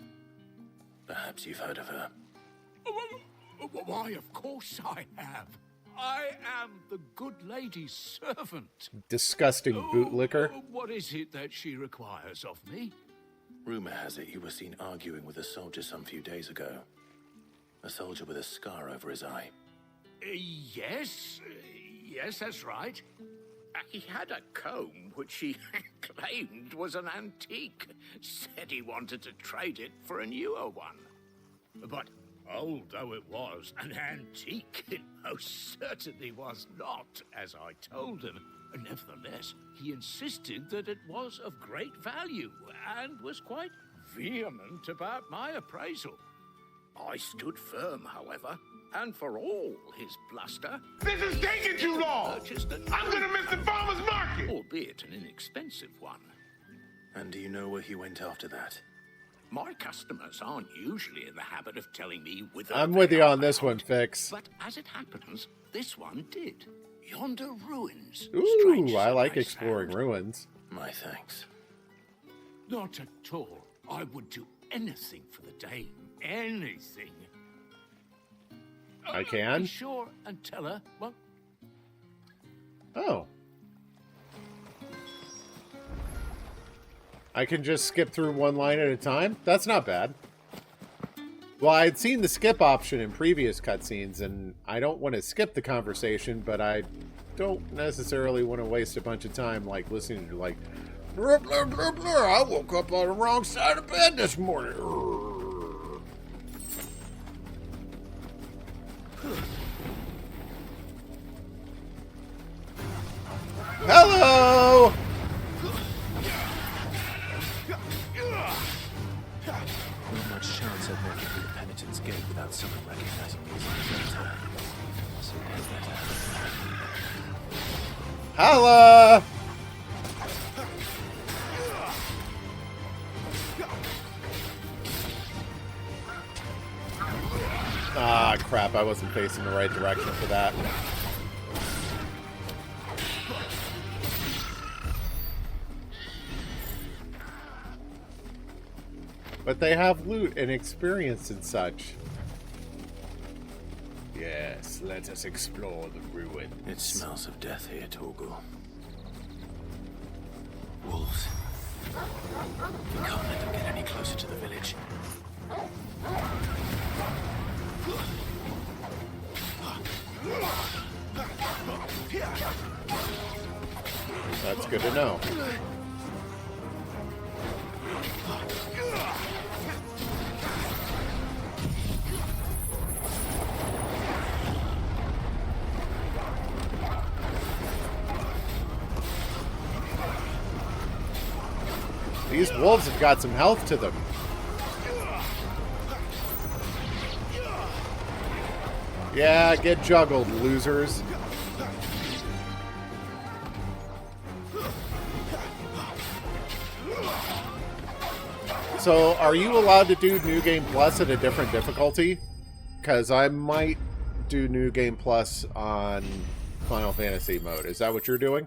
Perhaps you've heard of her. Why, of course I have. I am the good lady's servant. Disgusting bootlicker. What is it that she requires of me? Rumor has it you were seen arguing with a soldier some few days ago. A soldier with a scar over his eye. Yes, that's right. He had a comb which he claimed was an antique. Said he wanted to trade it for a newer one. But old though it was, an antique it most certainly was not, as I told him. Nevertheless, he insisted that it was of great value, and was quite vehement about my appraisal. I stood firm, however, and for all his bluster... This is taking too long! I'm gonna miss the farmer's market! Albeit an inexpensive one. And do you know where he went after that? My customers aren't usually in the habit of telling me whither I'm with you on this one, Fix. But as it happens, this one did. Yonder ruins. Ooh, I like exploring ruins. My thanks. Not at all. I would do anything for the Dame. Anything. I can? Be sure and tell her, well... Oh. I can just skip through one line at a time? That's not bad. Well, I'd seen the skip option in previous cutscenes, and I don't want to skip the conversation, but I don't necessarily want to waste a bunch of time, like, listening to, like, blah, blah, blah, blah. I woke up on the wrong side of bed this morning. Hello! Not much chance I'd make it through the penitent's gate without someone recognizing me as a visitor. So I better. Holla! Ah, crap, I wasn't facing the right direction for that. But they have loot and experience and such. Yes, let us explore the ruins. It smells of death here, Torgal. Wolves. We can't let them get any closer to the village. That's good to know. These wolves have got some health to them. Yeah, get juggled, losers. So, are you allowed to do New Game Plus at a different difficulty? Because I might do New Game Plus on Final Fantasy mode. Is that what you're doing?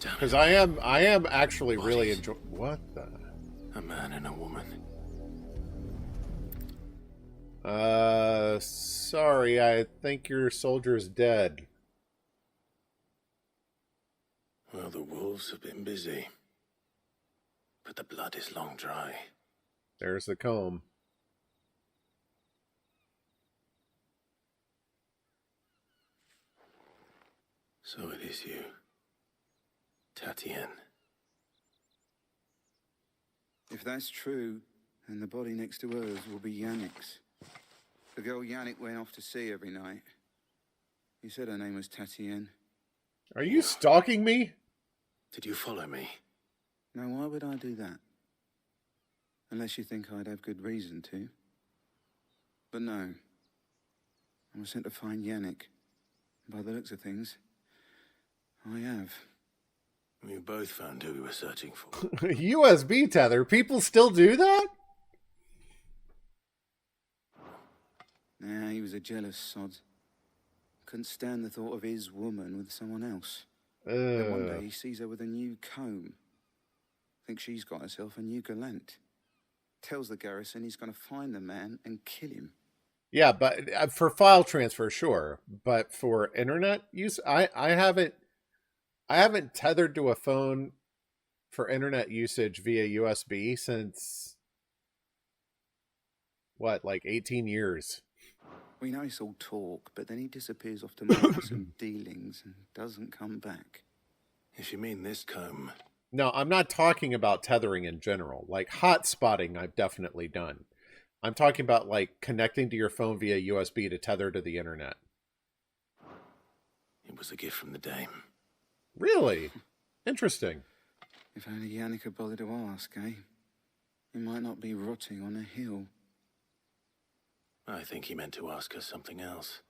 Because I am actually really enjoying... What the... A man and a woman. Sorry, I think your soldier's dead. Well, the wolves have been busy. But the blood is long dry. There's the comb. So it is you. Tatienne. If that's true, then the body next to hers will be Yannick's. The girl Yannick went off to see every night. He said her name was Tatienne. Are you stalking me? Did you follow me? No, why would I do that? Unless you think I'd have good reason to. But no. I was sent to find Yannick. By the looks of things, I have. We both found who we were searching for. USB tether? People still do that? Nah, he was a jealous sod. Couldn't stand the thought of his woman with someone else. Then one day he sees her with a new comb. Thinks she's got herself a new gallant. Tells the garrison he's going to find the man and kill him. Yeah, but for file transfer, sure. But for internet use, I haven't tethered to a phone for internet usage via USB since what, like 18 years. We know it's all talk, but then he disappears off to make some dealings and doesn't come back. If you mean this comb. No, I'm not talking about tethering in general. Like hot spotting, I've definitely done. I'm talking about like connecting to your phone via USB to tether to the internet. It was a gift from the dame. Really? Interesting. If only Yannick had bothered to ask, eh? He might not be rotting on a hill. I think he meant to ask her something else.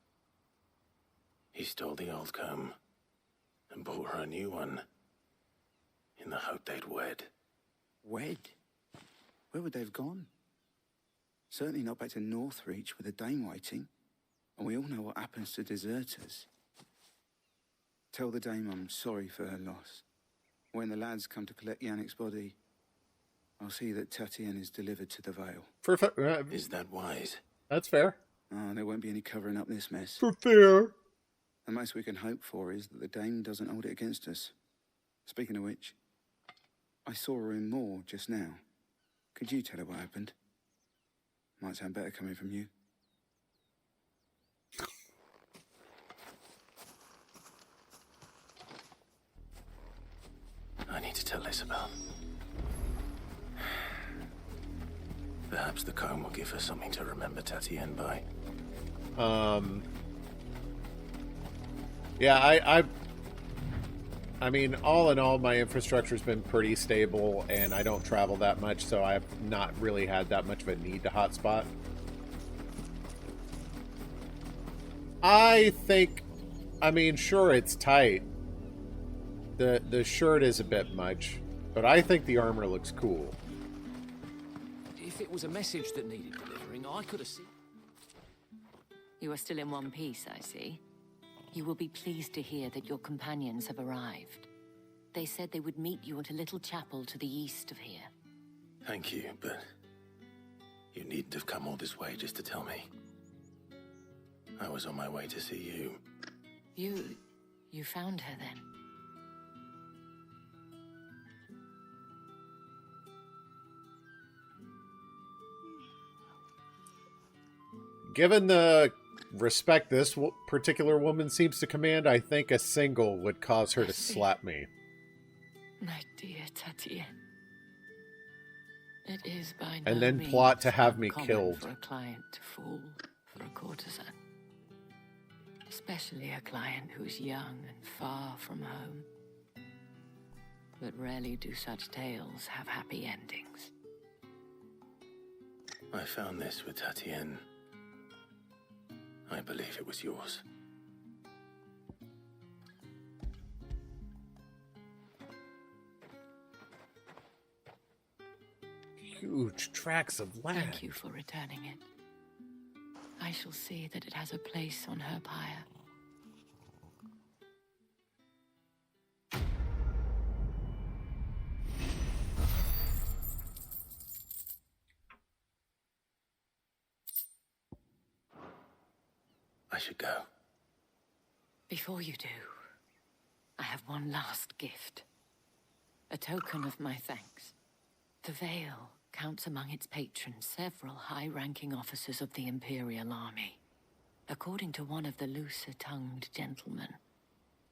He stole the old comb and bought her a new one in the hope they'd wed. Wed? Where would they have gone? Certainly not back to Northreach with a dame waiting. And we all know what happens to deserters. Tell the dame I'm sorry for her loss. When the lads come to collect Yannick's body, I'll see that Tatienne is delivered to the Vale. Is that wise? That's fair. Oh, there won't be any covering up this mess. For fair. The most we can hope for is that the dame doesn't hold it against us. Speaking of which, I saw her in Moor just now. Could you tell her what happened? Might sound better coming from you. I need to tell Isabel. Perhaps the comb will give her something to remember Tatienne by. Yeah, I mean, all in all, my infrastructure's been pretty stable, and I don't travel that much, so I've not really had that much of a need to hotspot. I think, I mean, sure, it's tight. The shirt is a bit much, but I think the armor looks cool. If it was a message that needed delivering, I could have seen... You are still in one piece, I see. You will be pleased to hear that your companions have arrived. They said they would meet you at a little chapel to the east of here. Thank you, but you needn't have come all this way just to tell me. I was on my way to see you. You found her then? Given the respect this particular woman seems to command, I think a single would cause her to slap me. My dear Tatienne. It is by and no then means plot to have me uncommon killed. for a client to fall for a courtesan. Especially a client who's young and far from home. But rarely do such tales have happy endings. I found this with Tatienne. I believe it was yours. Huge tracts of land. Thank you for returning it. I shall see that it has a place on her pyre. I should go. Before you do, I have one last gift. A token of my thanks. The Vale counts among its patrons several high-ranking officers of the Imperial army. According to one of the looser-tongued gentlemen,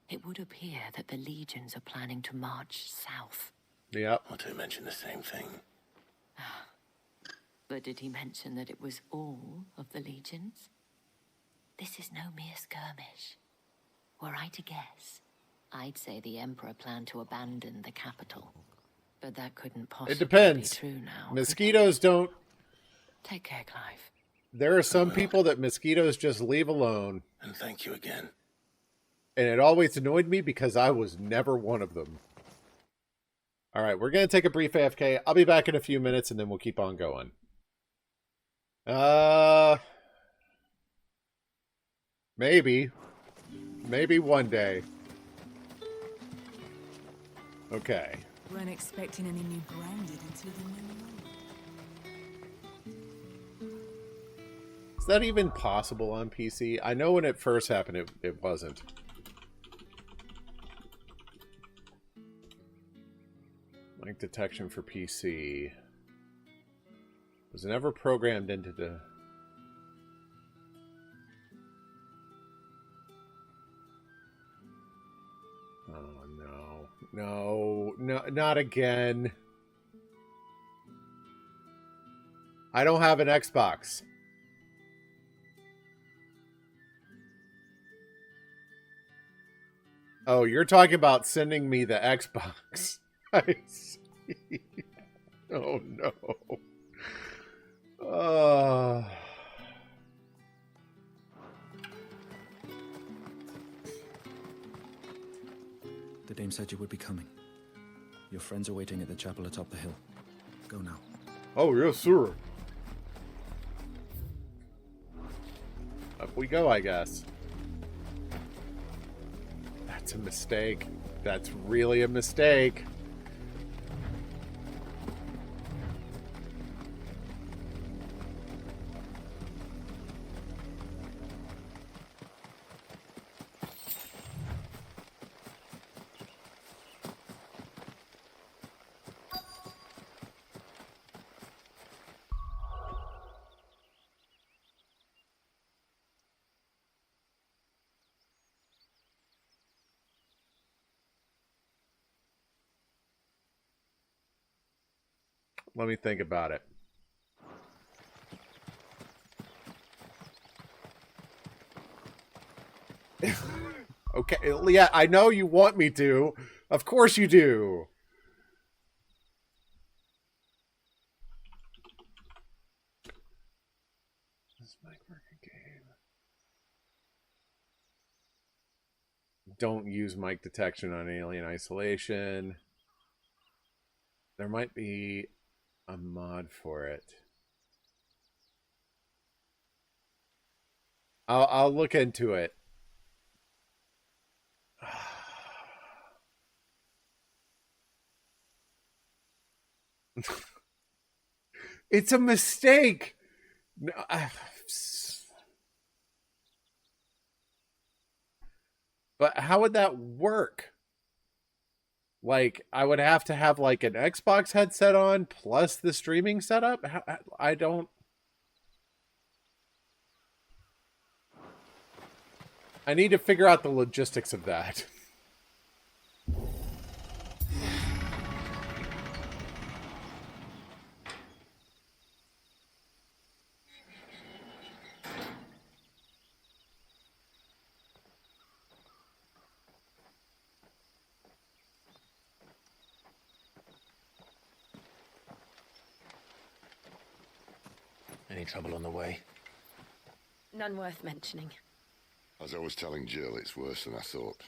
it would appear that the legions are planning to march south. Yep. Or to mention the same thing. But did he mention that it was all of the legions? This is no mere skirmish. Were I to guess, I'd say the Emperor planned to abandon the capital. But that couldn't possibly It depends. be true now. Mosquitoes don't... Take care, Clive. There are some people that mosquitoes just leave alone. And thank you again. And it always annoyed me because I was never one of them. All right, we're going to take a brief AFK. I'll be back in a few minutes, and then we'll keep on going. Maybe. Maybe one day. Okay. Weren't expecting any new branded until the new moon. Is that even possible on PC? I know when it first happened, it wasn't. Mic detection for PC. Was it ever programmed into the... Oh, no. No, no, not again. I don't have an Xbox. Oh, you're talking about sending me the Xbox. I see. Oh, no. The dame said you would be coming. Your friends are waiting at the chapel atop the hill. Go now. Oh, yes, sir. Up we go, I guess. That's a mistake. That's really a mistake. Let me think about it. Okay, yeah, I know you want me to. Of course you do. This might work again. Don't use mic detection on alien isolation. There might be a mod for it. I'll look into it. It's a mistake. No, but how would that work? Like, I would have to have, like, an Xbox headset on plus the streaming setup? I don't... I need to figure out the logistics of that. Any trouble on the way? None worth mentioning. As I was telling Jill, it's worse than I thought.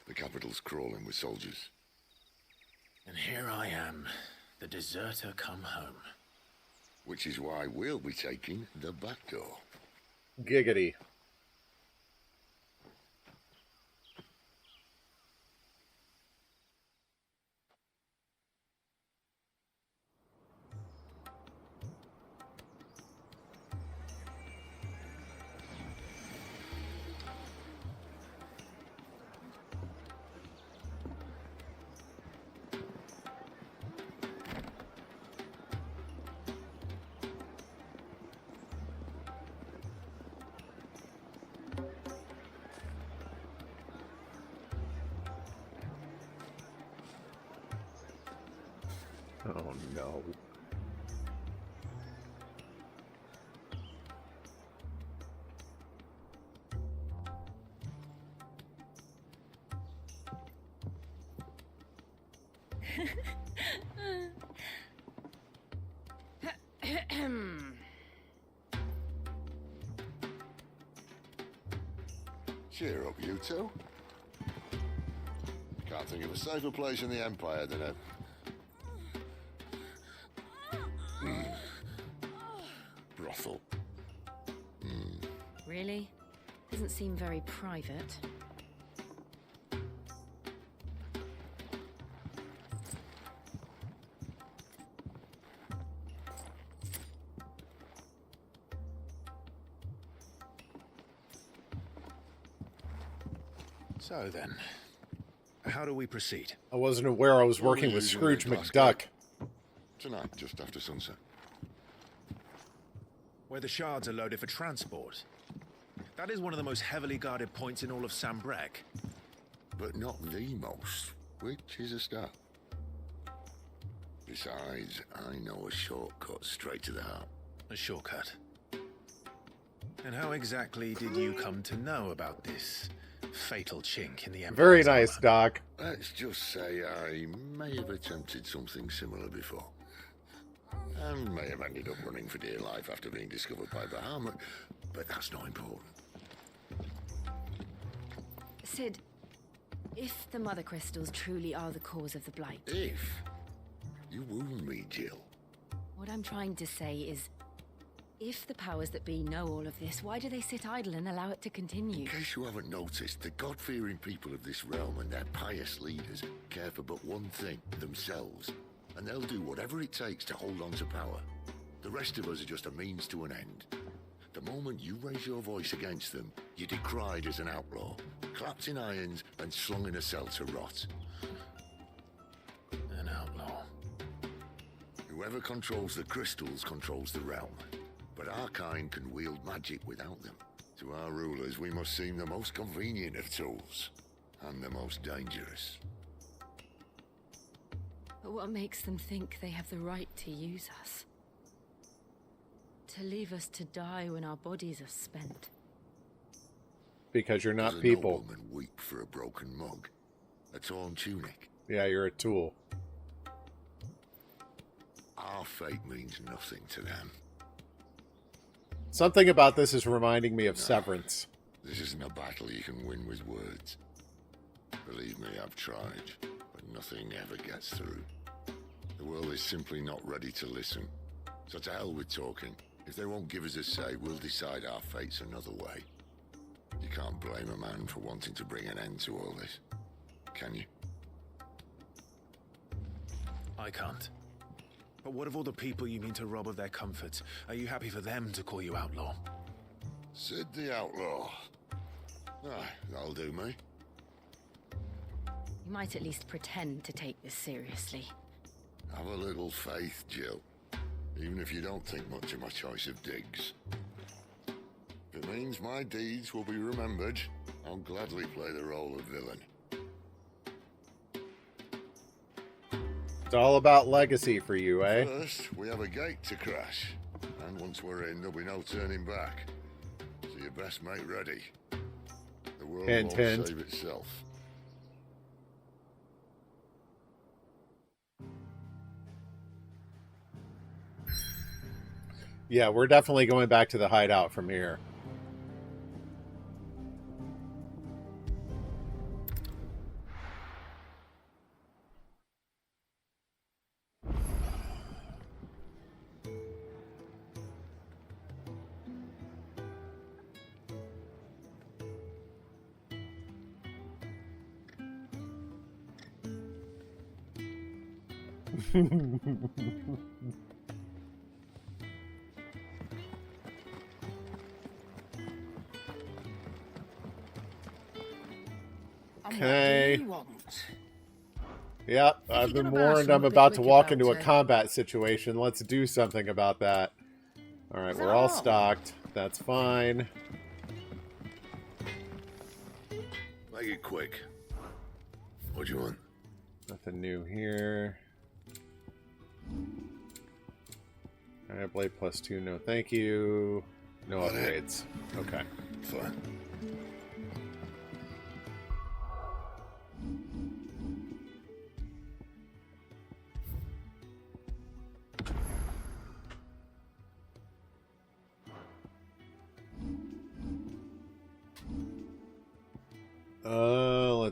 The capital's crawling with soldiers. And here I am, the deserter come home. Which is why we'll be taking the back door. Giggity. Oh no. Cheer up, you two. Can't think of a safer place in the Empire than a Brothel. Really? Doesn't seem very private. So then, how do we proceed? I wasn't aware I was working with Scrooge McDuck. Tonight, just after sunset. Where the shards are loaded for transport. That is one of the most heavily guarded points in all of Sambrec. But not the most, which is a start. Besides, I know a shortcut straight to the heart. A shortcut? And how exactly did you come to know about this fatal chink in the Empire's Very nice, Doc. Let's just say I may have attempted something similar before. And may have ended up running for dear life after being discovered by Bahamut, but that's not important. Sid, if the Mothercrystals truly are the cause of the Blight... If? You wound me, Jill. What I'm trying to say is, if the powers that be know all of this, why do they sit idle and allow it to continue? In case you haven't noticed, the God-fearing people of this realm and their pious leaders care for but one thing, themselves. And they'll do whatever it takes to hold on to power. The rest of us are just a means to an end. The moment you raise your voice against them, you're decried as an outlaw, clapped in irons and slung in a cell to rot. An outlaw. Whoever controls the crystals controls the realm. But our kind can wield magic without them. To our rulers, we must seem the most convenient of tools, and the most dangerous. But what makes them think they have the right to use us? To leave us to die when our bodies are spent? Because you're not Does a people. nobleman weep for a broken mug? A torn tunic? Yeah, you're a tool. Our fate means nothing to them. Something about this is reminding me of Severance. This isn't a battle you can win with words. Believe me, I've tried, but nothing ever gets through. The world is simply not ready to listen. So to hell with talking. If they won't give us a say, we'll decide our fates another way. You can't blame a man for wanting to bring an end to all this, can you? I can't. But what of all the people you mean to rob of their comforts? Are you happy for them to call you outlaw? Sid the Outlaw. Aye, that'll do me. You might at least pretend to take this seriously. Have a little faith, Jill. Even if you don't think much of my choice of digs. If it means my deeds will be remembered, I'll gladly play the role of villain. It's all about legacy for you, eh? First, we have a gate to crash. And once we're in, there'll be no turning back. So you best make ready. The world Hint, won't hint. save itself. Yeah, we're definitely going back to the hideout from here. Okay. Yep, I've been warned I'm about to walk into a combat situation. Let's do something about that. Alright, we're all stocked. That's fine. Make it quick. What do you want? Nothing new here. Alright, blade +2, no thank you. No upgrades. Okay. Fine.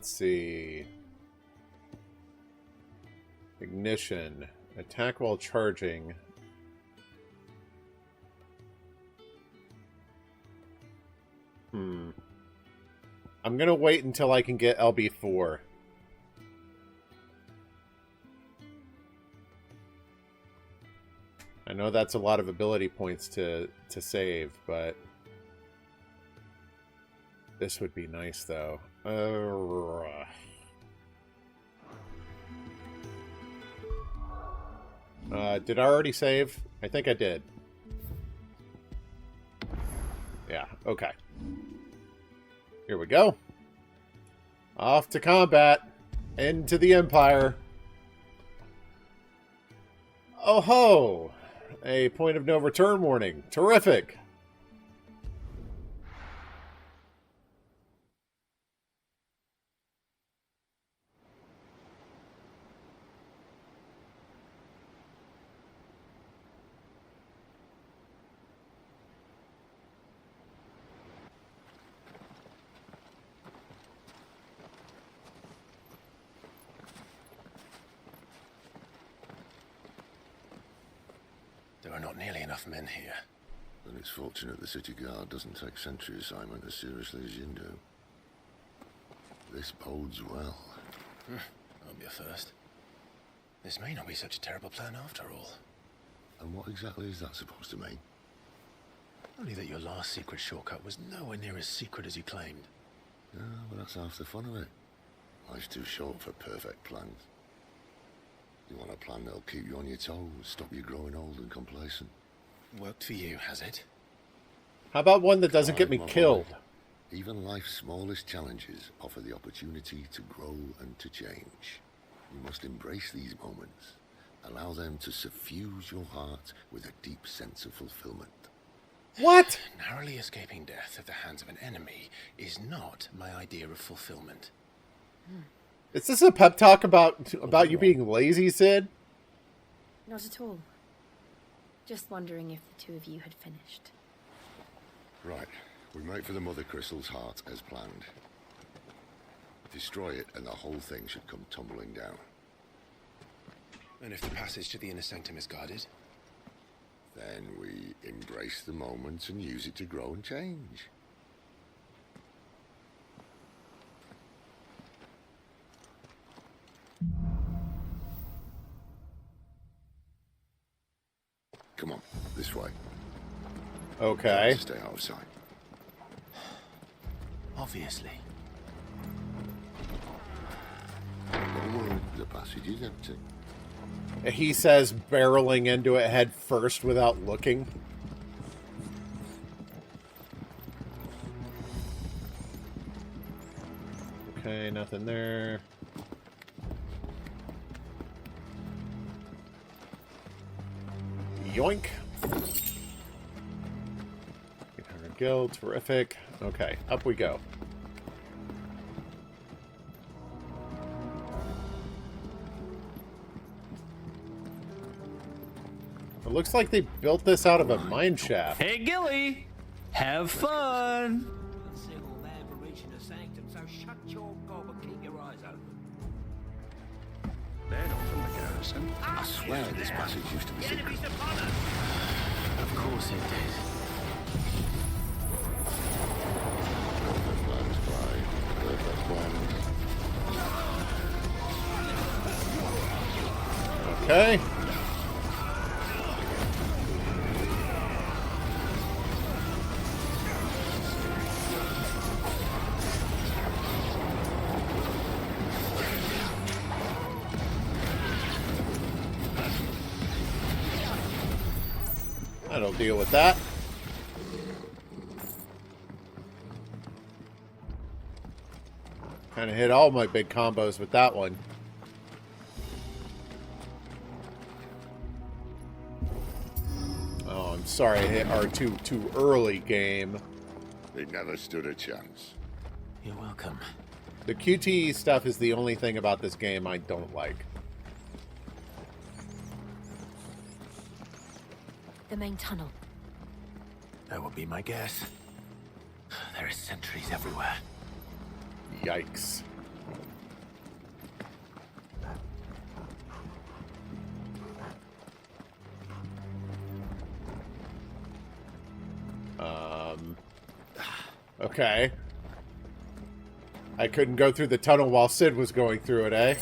Let's see. Ignition. Attack while charging. I'm going to wait until I can get LB4. I know that's a lot of ability points to save, but this would be nice, though. Did I already save? I think I did. Yeah, okay. Here we go. Off to combat. Into the Empire. Oh ho! A point of no return warning. Terrific! There are not nearly enough men here. Then it's fortunate the city guard doesn't take sentry assignment as seriously as you do. This bodes well. That'll be a first. This may not be such a terrible plan after all. And what exactly is that supposed to mean? Only that your last secret shortcut was nowhere near as secret as you claimed. Yeah, but that's half the fun of it. Life's too short for perfect plans. You want a plan that'll keep you on your toes, stop you growing old and complacent. Worked for you, has it? How about one that doesn't get me killed? Even life's smallest challenges offer the opportunity to grow and to change. You must embrace these moments. Allow them to suffuse your heart with a deep sense of fulfillment. What? Narrowly escaping death at the hands of an enemy is not my idea of fulfillment. Is this a pep talk about you being lazy, Sid? Not at all. Just wondering if the two of you had finished. Right. We make for the Mothercrystal's heart as planned. Destroy it and the whole thing should come tumbling down. And if the passage to the inner sanctum is guarded? Then we embrace the moment and use it to grow and change. Come on, this way. Okay. Stay out of sight. Obviously. Don't worry, the passage is empty. He says barreling into it head first without looking. Okay, nothing there. Yoink. 800 gil, terrific. Okay, up we go. It looks like they built this out of a mine shaft. Hey, Gilly! Have fun! Single man for reaching the sanctum, so shut your gob and keep your eyes open. They're not from the garrison. I swear this passage used to be secret. Of course it did. Perfect plans, Clyde. Perfect plans. Okay. That'll deal with that. Kind of hit all my big combos with that one. Oh, I'm sorry I hit R2 too early, game. They never stood a chance. You're welcome. The QTE stuff is the only thing about this game I don't like. The main tunnel. That would be my guess. There are sentries everywhere. Yikes. Okay. I couldn't go through the tunnel while Sid was going through it, eh?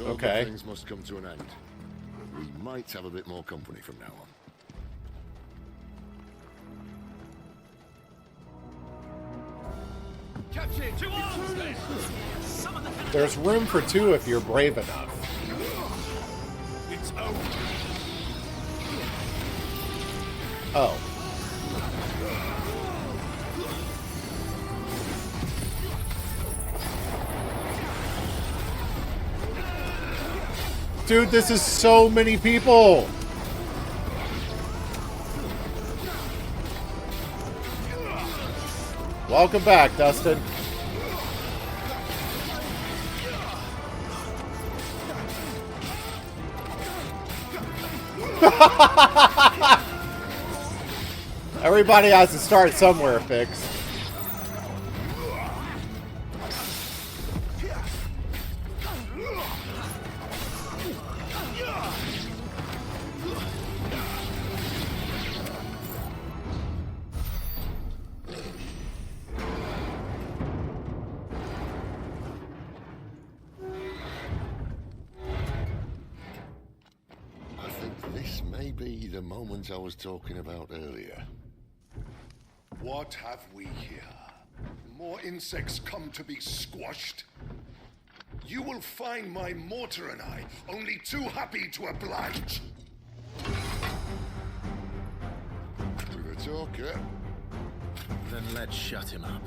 Okay. Things must come to an end. We might have a bit more company from now on. Captain, to arms then! There's room for 2 if you're brave enough. It's over. Oh. Dude, this is so many people! Welcome back, Dustin. Everybody has to start somewhere, Fix. The moment I was talking about earlier. What have we here? More insects come to be squashed? You will find my mortar and I only too happy to oblige. With a talker. Then let's shut him up.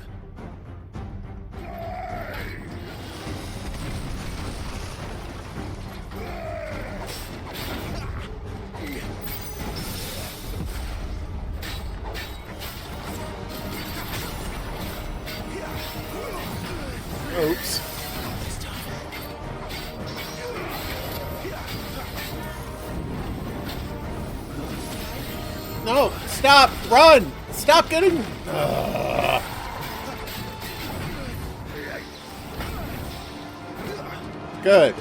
Oops. No! Stop! Run! Stop getting... Good.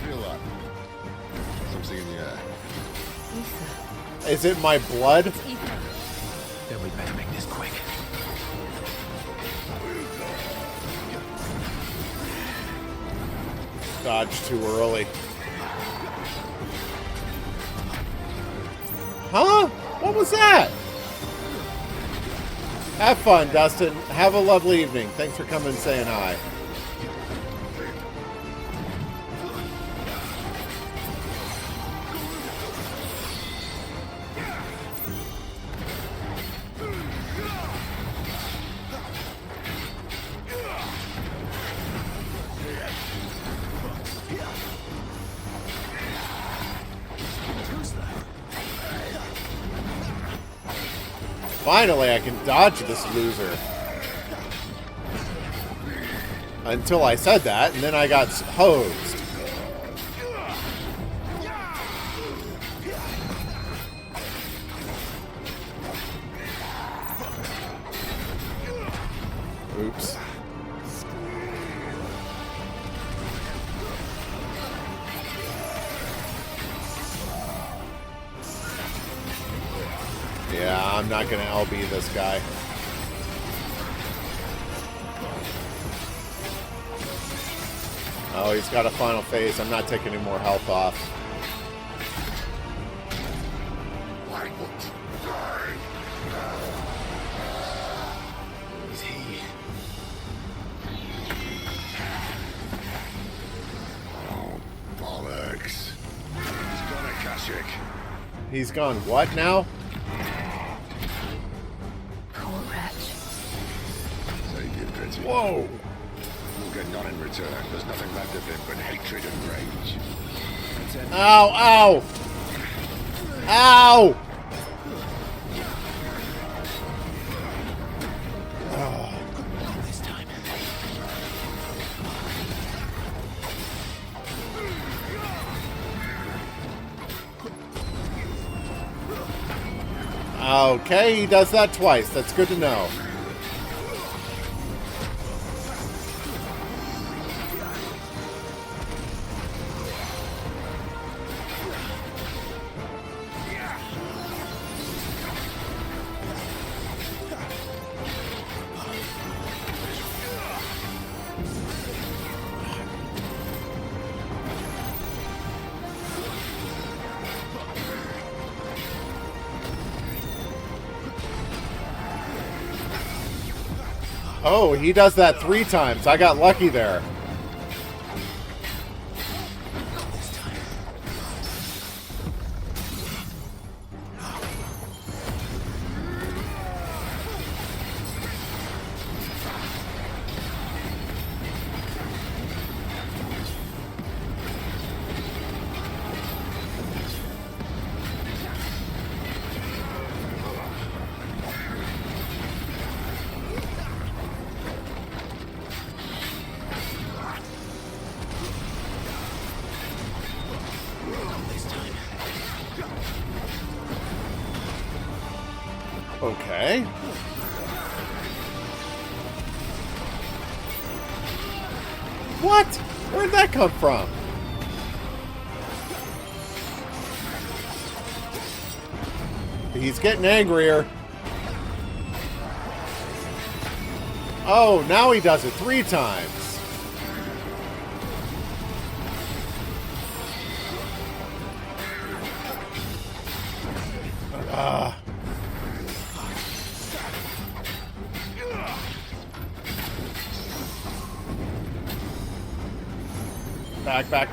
Feel that? Something in the air. Is it my blood? Then we better make this quick. Dodged too early. Huh? What was that? Have fun, Dustin. Have a lovely evening. Thanks for coming and saying hi. Finally, I can dodge this loser. Until I said that, and then I got hosed. Oops. Yeah, I'm not going to LB this guy. Oh, he's got a final phase. I'm not taking any more health off. Is he? Oh, bollocks. He's gone Akashic. He's gone what now? Poor wretch. Save your pity. Whoa! You'll get none in return. There's nothing left of him but hatred and rage. Ow! Ow! Ow! Okay, he does that twice. That's good to know. Oh, he does that 3 times. I got lucky there. Okay. What? Where'd that come from? He's getting angrier. Oh, now he does it 3 times. Back.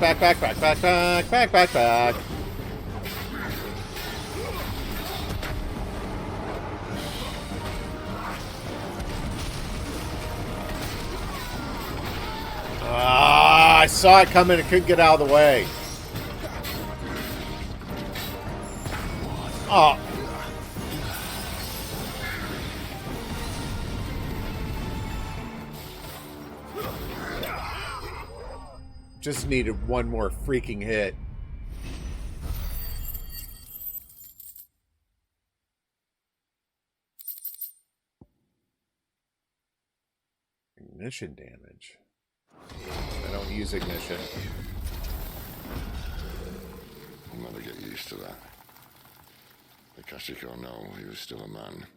I saw it coming and couldn't get out of the way. Oh. Just needed one more freaking hit. Ignition damage. I don't use ignition. I'll never get used to that. Akashic or no, he was still a man.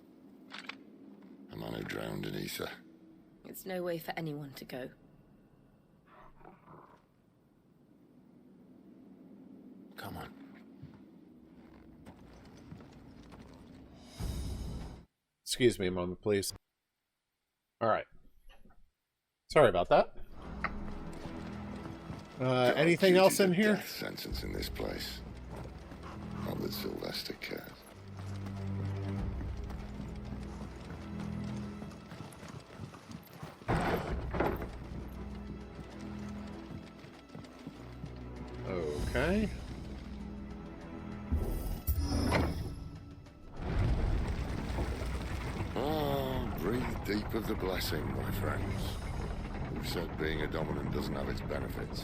A man who drowned in ether. It's no way for anyone to go. Come on. Excuse me a moment, please. Alright. Sorry about that. Anything else in here? Death sentence in this place. Not that Sylvester cares. Okay. Breathe deep of the blessing, my friends. Who said being a dominant doesn't have its benefits?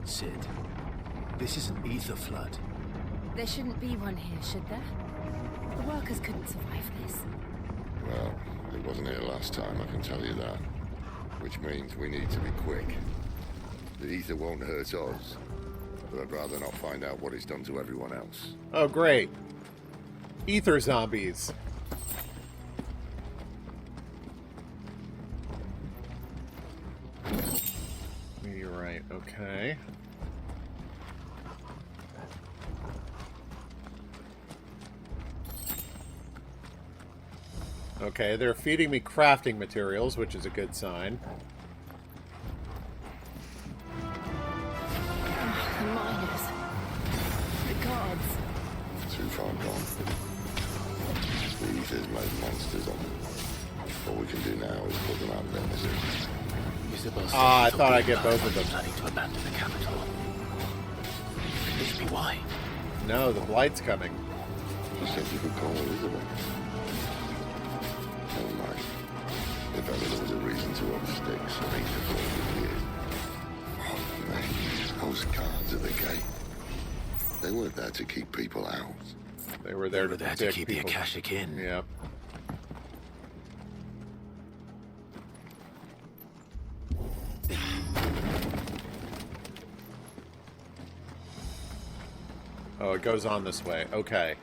Sid, this is an ether flood. There shouldn't be one here, should there? The workers couldn't survive this. Well, it wasn't here last time, I can tell you that. Which means we need to be quick. The ether won't hurt us, but I'd rather not find out what it's done to everyone else. Oh, great. Ether zombies. Meteorite, okay. Okay, they're feeding me crafting materials, which is a good sign. The miners. The gods. Too far gone. The ether's made monsters of them. All we can do now is put them out of their misery. I thought I'd get both of them. Planning to abandon the capital. Could this be why? No, the Blight's coming. You said you could call Elizabeth. Never mind. If ever there was a reason to up sticks, I think the would be it. Oh, man. Those guards at the gate. They weren't there to keep people out. They were there to keep the Akashic in. Yep. Oh, it goes on this way. Okay.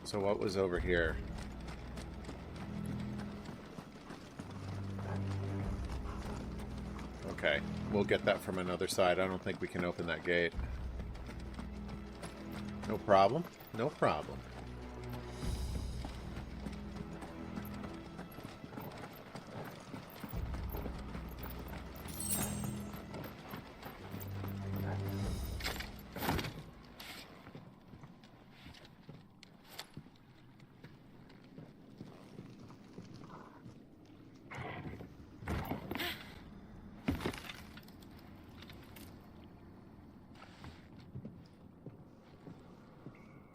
So what was over here? Okay. We'll get that from another side. I don't think we can open that gate. No problem. No problem.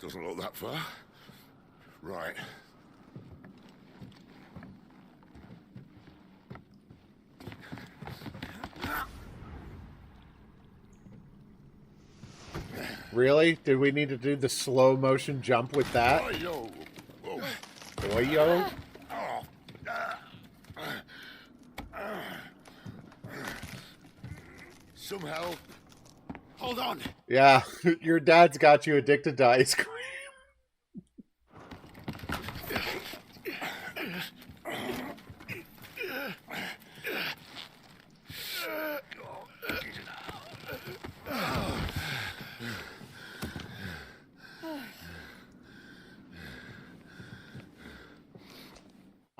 Doesn't look that far. Right. Really? Did we need to do the slow motion jump with that? Yo. Yo. Some help. Hold on. Yeah, your dad's got you addicted to ice cream.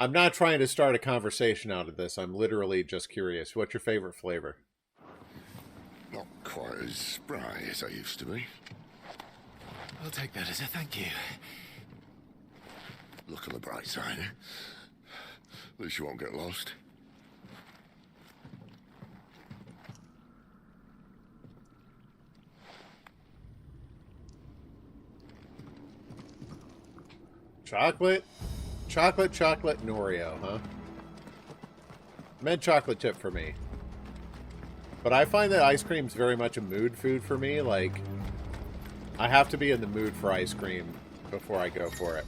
I'm not trying to start a conversation out of this. I'm literally just curious. What's your favorite flavor? Not quite as spry as I used to be. I'll take that as a thank you. Look on the bright side. At least you won't get lost. Chocolate, and Oreo, huh? Mint chocolate chip for me. But I find that ice cream's very much a mood food for me. Like, I have to be in the mood for ice cream before I go for it.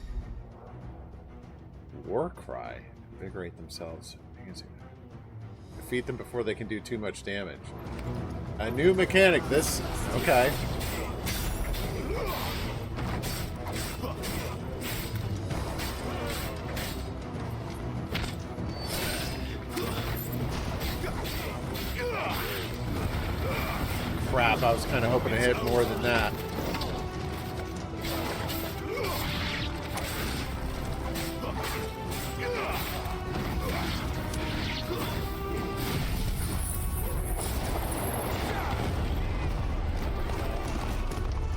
War cry. Invigorate themselves. Defeat them before they can do too much damage. A new mechanic. This... Okay. Crap, I was kind of hoping to hit more than that.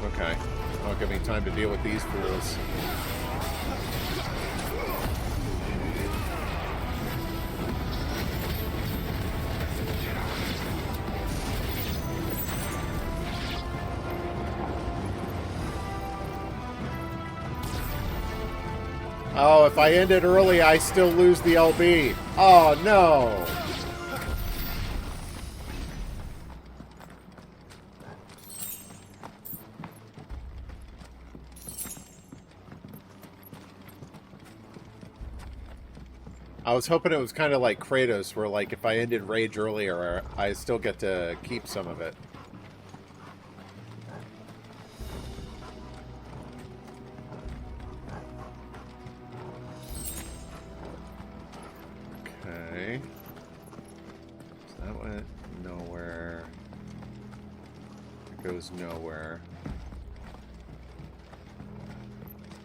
Okay. Don't give me time to deal with these fools. Oh, if I end it early, I still lose the LB. Oh, no. I was hoping it was kind of like Kratos, where, like, if I ended Rage earlier, I still get to keep some of it. Okay. So that went nowhere. It goes nowhere.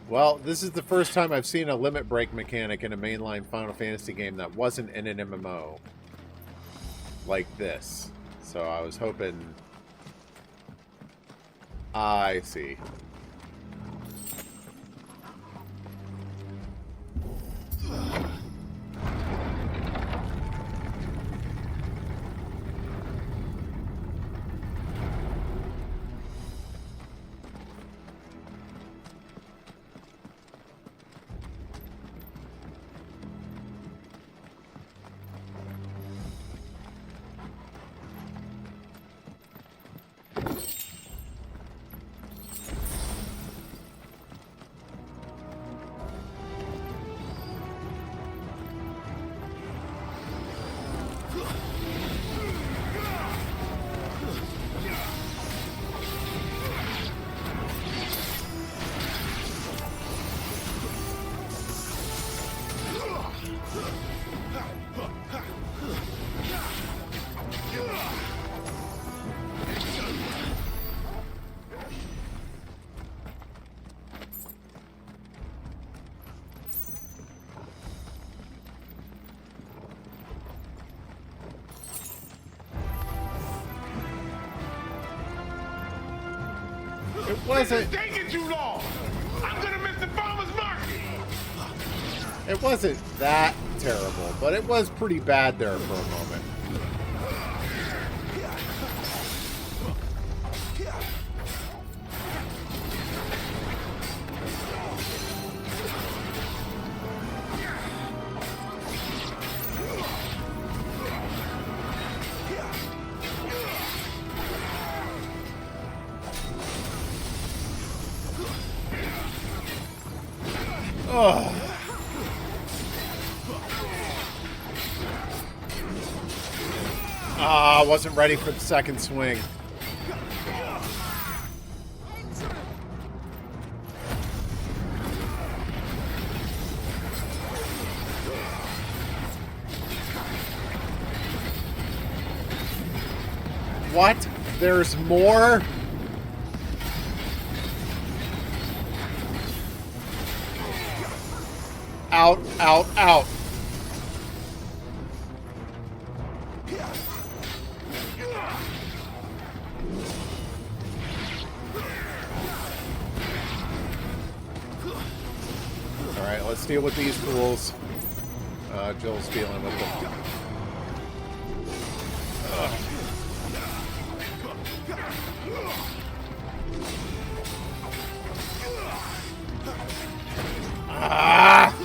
Well, this is the first time I've seen a limit break mechanic in a mainline Final Fantasy game that wasn't in an MMO. Like this. So I was hoping... I see. It wasn't. This is taking too long. I'm gonna miss the farmer's market. It wasn't that terrible, but it was pretty bad there for a moment. Ugh. Ah, I wasn't ready for the second swing. What? There's more? Out, out, out. Alright, let's deal with these fools. Jill's dealing with them. Ah!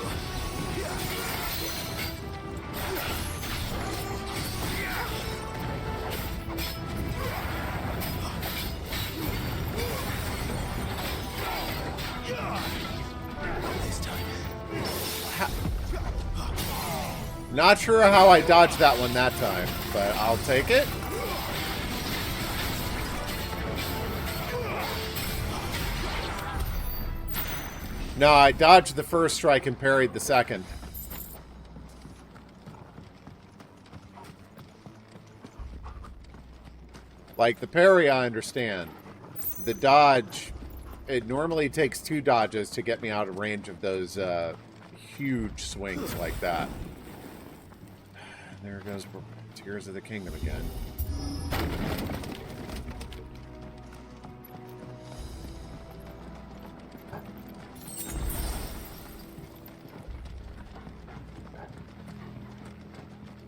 Not sure how I dodged that one that time, but I'll take it. No, I dodged the first strike and parried the second. Like, the parry, I understand. The dodge, it normally takes 2 dodges to get me out of range of those huge swings like that. There goes Tears of the Kingdom again.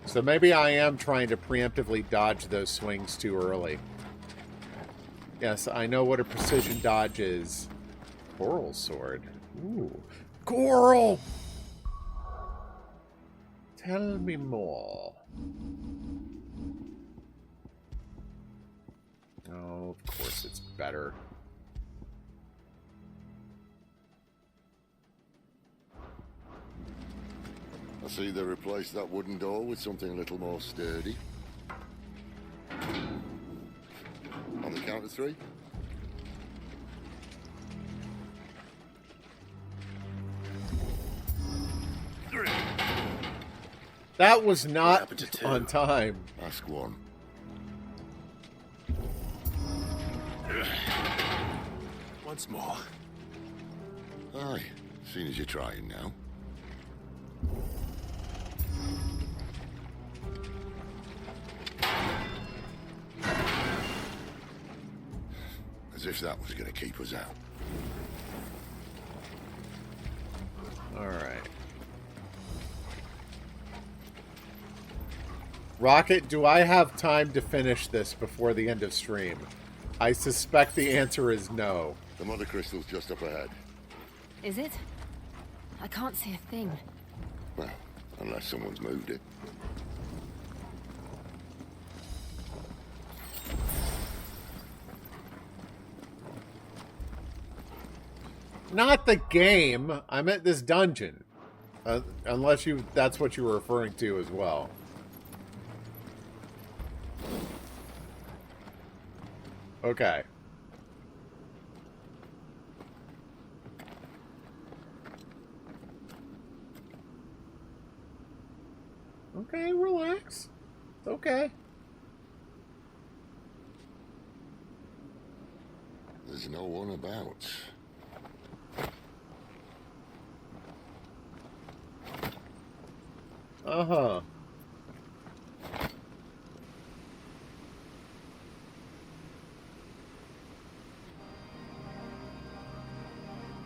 So maybe I am trying to preemptively dodge those swings too early. Yes, I know what a precision dodge is. Coral sword. Ooh. Coral! Tell me more. Oh, of course it's better. I see they replaced that wooden door with something a little more sturdy. On the count of 3. That was not on time. Ask one. Once more. Aye, seeing as you're trying now. As if that was going to keep us out. All right. Rocket, do I have time to finish this before the end of stream? I suspect the answer is no. The Mothercrystal's just up ahead. Is it? I can't see a thing. Well, unless someone's moved it. Not the game. I'm at this dungeon. Unless that's what you were referring to as well. Okay. Okay, relax. It's okay. There's no one about. Uh-huh.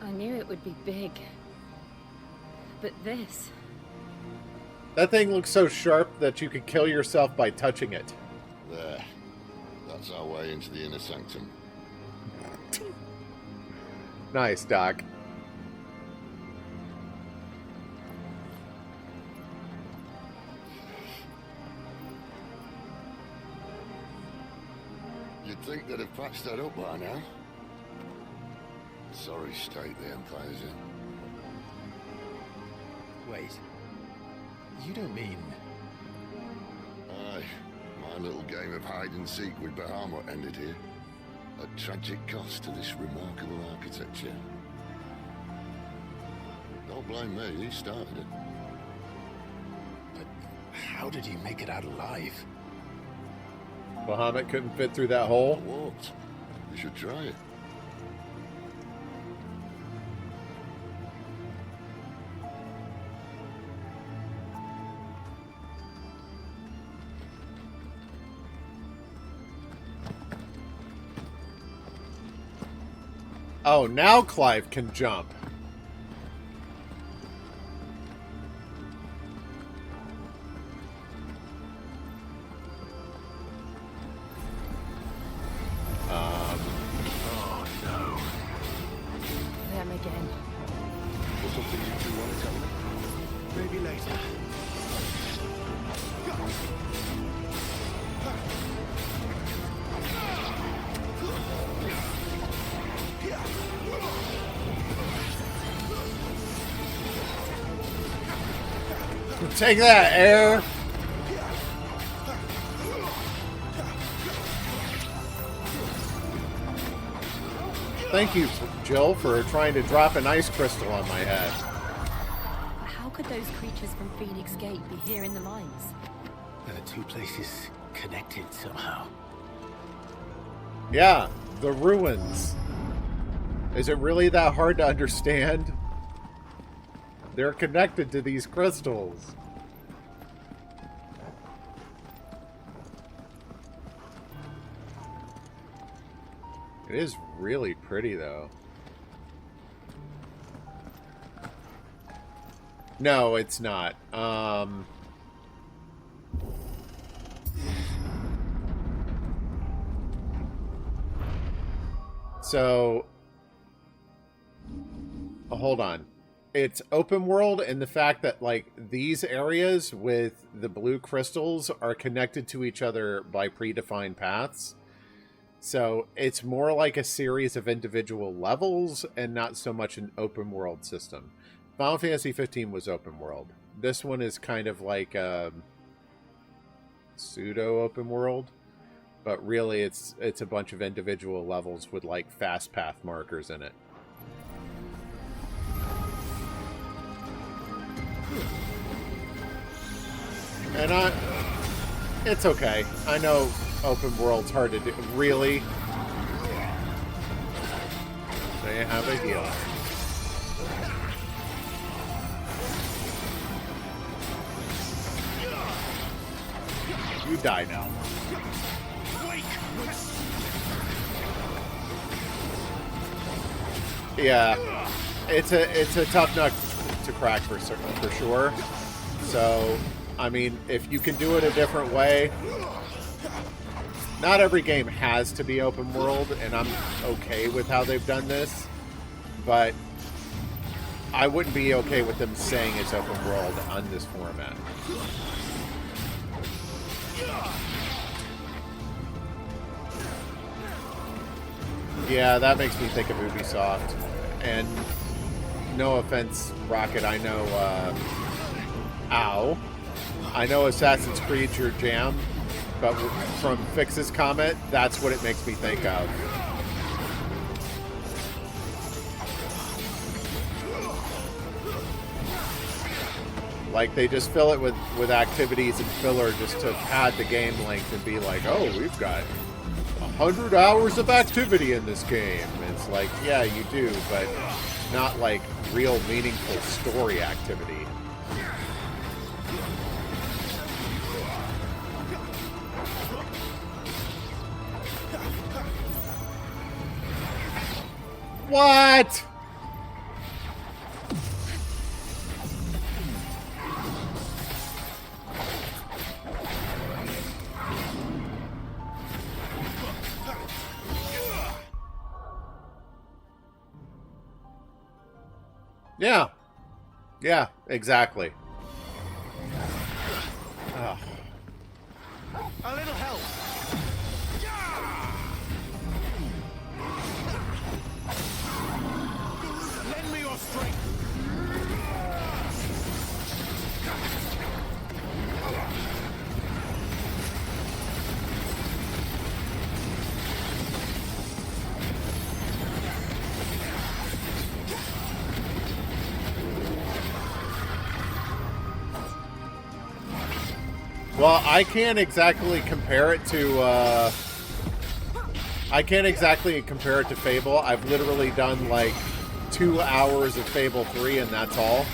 I knew it would be big. But this... That thing looks so sharp that you could kill yourself by touching it. There. That's our way into the inner sanctum. Nice, Doc. You'd think they'd have patched that up by now. Sorry state the Empire's in. You don't mean... Aye. My little game of hide-and-seek with Bahamut ended here. At tragic cost to this remarkable architecture. Don't blame me, he started it. But how did you make it out alive? Bahamut couldn't fit through that hole? What? You should try it. Oh, now Clive can jump. Oh no. Them again. Was something you two want to tell me? Maybe later. Take that, air! Thank you, Jill, for trying to drop an ice crystal on my head. How could those creatures from Phoenix Gate be here in the mines? Are the two places connected somehow? Yeah, the ruins. Is it really that hard to understand? They're connected to these crystals. It is really pretty, though. No, it's not. So, hold on. It's open world, and the fact that, like, these areas with the blue crystals are connected to each other by predefined paths. So it's more like a series of individual levels and not so much an open world system. Final Fantasy 15 was open world. This one is kind of like a pseudo open world, but really it's a bunch of individual levels with like fast path markers in it. And it's okay. I know open world's hard to do. Really? They have a heal. You die now. Yeah, it's a tough nut to crack for sure. So, I mean, if you can do it a different way. Not every game has to be open world, and I'm okay with how they've done this, but I wouldn't be okay with them saying it's open world on this format. Yeah, that makes me think of Ubisoft. And no offense, Rocket, I know, ow. I know Assassin's Creed's your jam, but from Fix's comment, that's what it makes me think of. Like, they just fill it with activities and filler just to pad the game length and be like, oh, we've got 100 hours of activity in this game. It's like, yeah, you do, but not like real meaningful story activity. What? Yeah. Yeah, exactly. Oh. A little help. Lend me your strength. Well, I can't exactly compare it to, Fable. I've literally done, like, 2 hours of Fable 3, and that's all.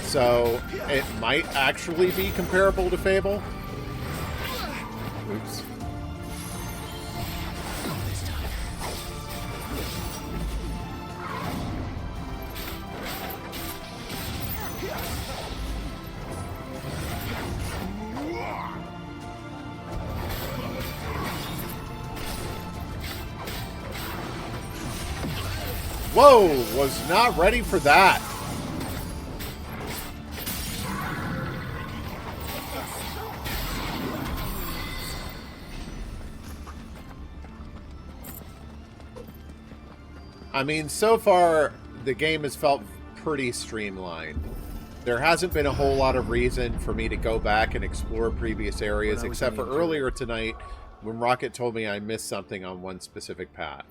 So, it might actually be comparable to Fable. Oops. Whoa, was not ready for that. I mean, so far, the game has felt pretty streamlined. There hasn't been a whole lot of reason for me to go back and explore previous areas, except for earlier tonight when Rocket told me I missed something on one specific path.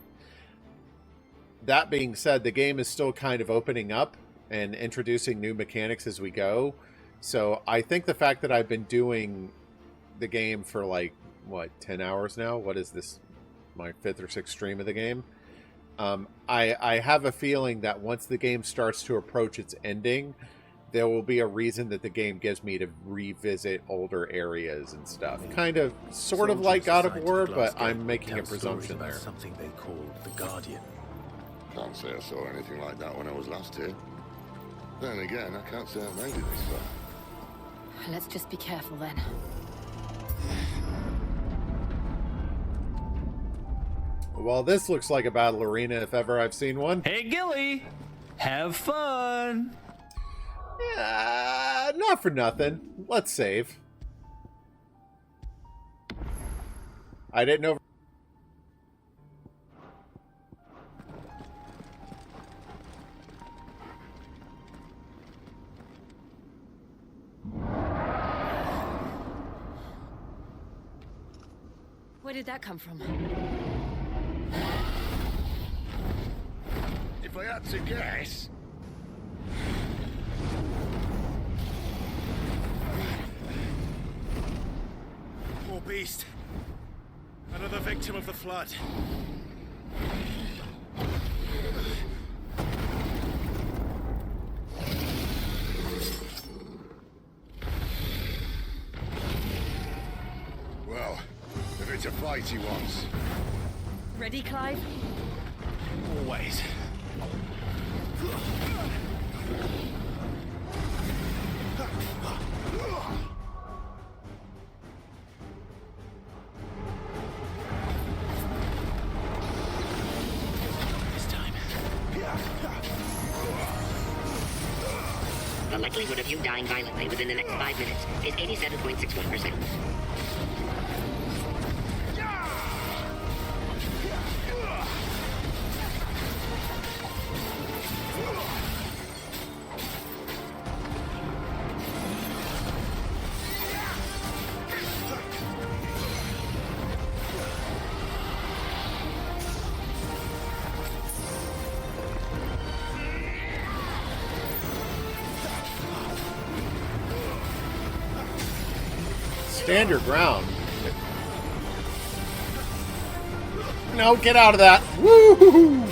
That being said, the game is still kind of opening up and introducing new mechanics as we go. So I think the fact that I've been doing the game for like, what, 10 hours now? What is this? My 5th or 6th stream of the game? I have a feeling that once the game starts to approach its ending, there will be a reason that the game gives me to revisit older areas and stuff. Kind of, sort of like God of War, but I'm making a presumption there. Something they call the Guardian. Can't say I saw anything like that when I was last here. Then again, I can't say I made it this far. Let's just be careful then. Well, this looks like a battle arena if ever I've seen one. Hey, Gilly! Have fun! Not for nothing. Let's save. I didn't know... Where did that come from? If I had to guess... Poor beast. Another victim of the flood. Well, if it's a fight he wants. Ready, Clive? Always. The likelihood of you dying violently within the next 5 minutes is 87.61%. Stand your ground. No, get out of that. Woo!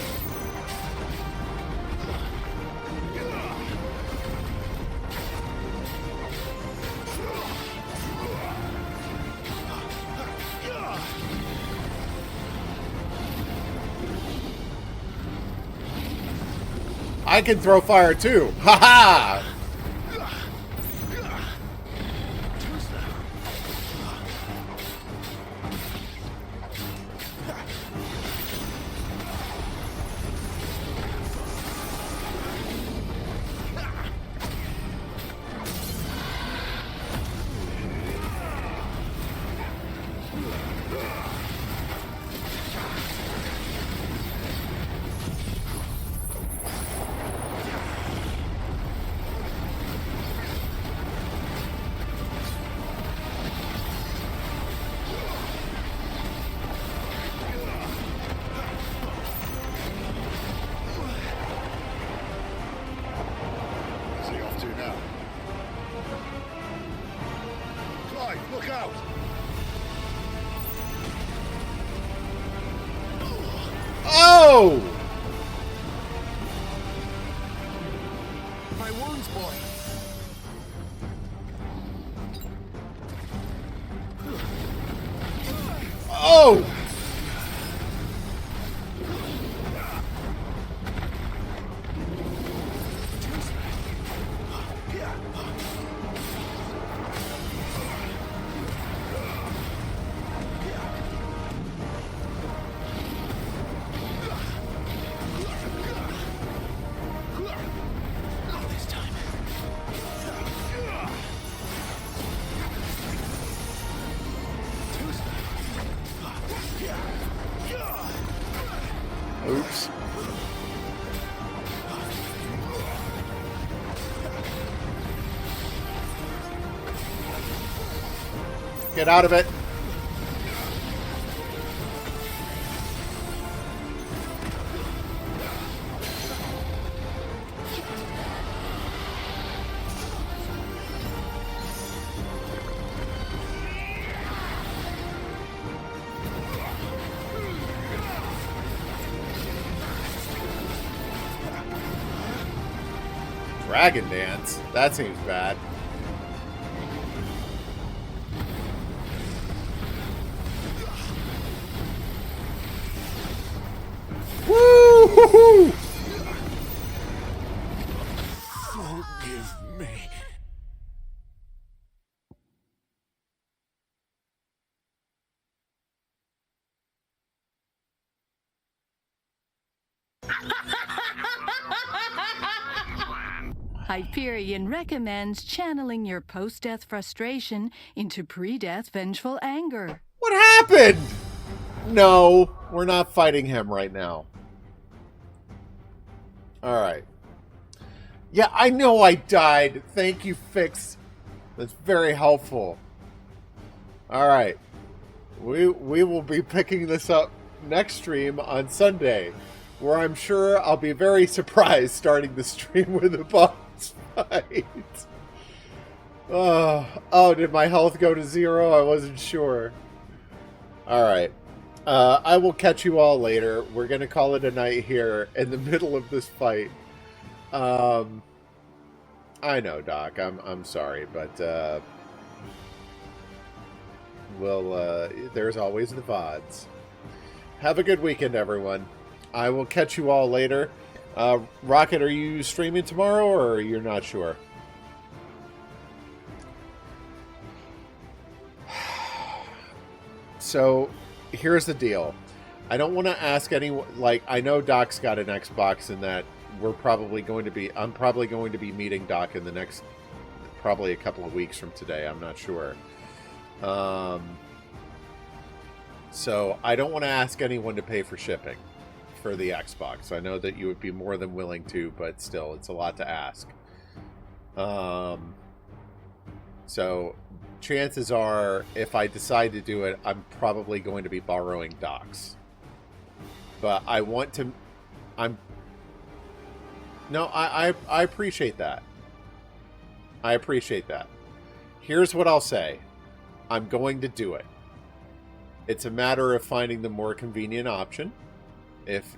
I can throw fire too. Ha ha! My wounds, boy. Oh! Oops. Get out of it. Dragon dance? That seems bad. Woo! Forgive me. Hyperion recommends channeling your post-death frustration into pre-death vengeful anger. What happened? No, we're not fighting him right now. Alright. Yeah, I know I died. Thank you, Fix. That's very helpful. Alright. We will be picking this up next stream on Sunday, where I'm sure I'll be very surprised starting the stream with a boss fight. Oh, did my health go to 0? I wasn't sure. Alright. I will catch you all later. We're going to call it a night here in the middle of this fight. I know, Doc. I'm sorry, but there's always the VODs. Have a good weekend, everyone. I will catch you all later. Rocket, are you streaming tomorrow, or you're not sure? So, here's the deal. I don't want to ask anyone, like, I know Doc's got an Xbox and that I'm probably going to be meeting Doc in the next, probably a couple of weeks from today. I'm not sure. So, I don't want to ask anyone to pay for shipping for the Xbox. I know that you would be more than willing to, but still, it's a lot to ask. So, chances are, if I decide to do it, I'm probably going to be borrowing Doc's. But I want to... I appreciate that. I appreciate that. Here's what I'll say. I'm going to do it. It's a matter of finding the more convenient option. If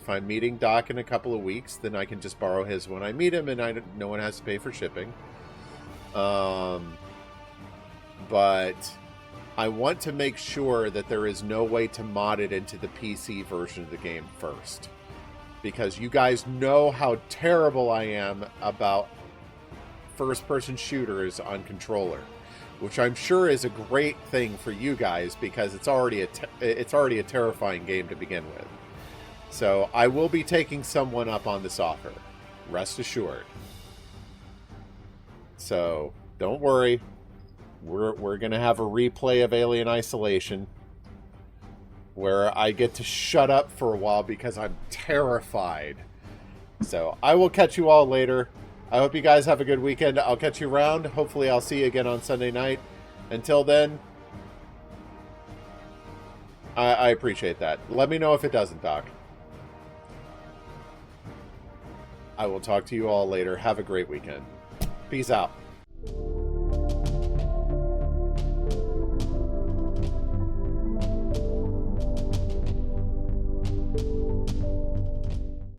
I'm meeting Doc in a couple of weeks, then I can just borrow his when I meet him, and no one has to pay for shipping. But I want to make sure that there is no way to mod it into the PC version of the game first. Because you guys know how terrible I am about first-person shooters on controller. Which I'm sure is a great thing for you guys, because it's already a terrifying game to begin with. So I will be taking someone up on this offer. Rest assured. So don't worry. We're going to have a replay of Alien Isolation where I get to shut up for a while because I'm terrified. So I will catch you all later. I hope you guys have a good weekend. I'll catch you around. Hopefully I'll see you again on Sunday night. Until then, I appreciate that. Let me know if it doesn't, Doc. I will talk to you all later. Have a great weekend. Peace out.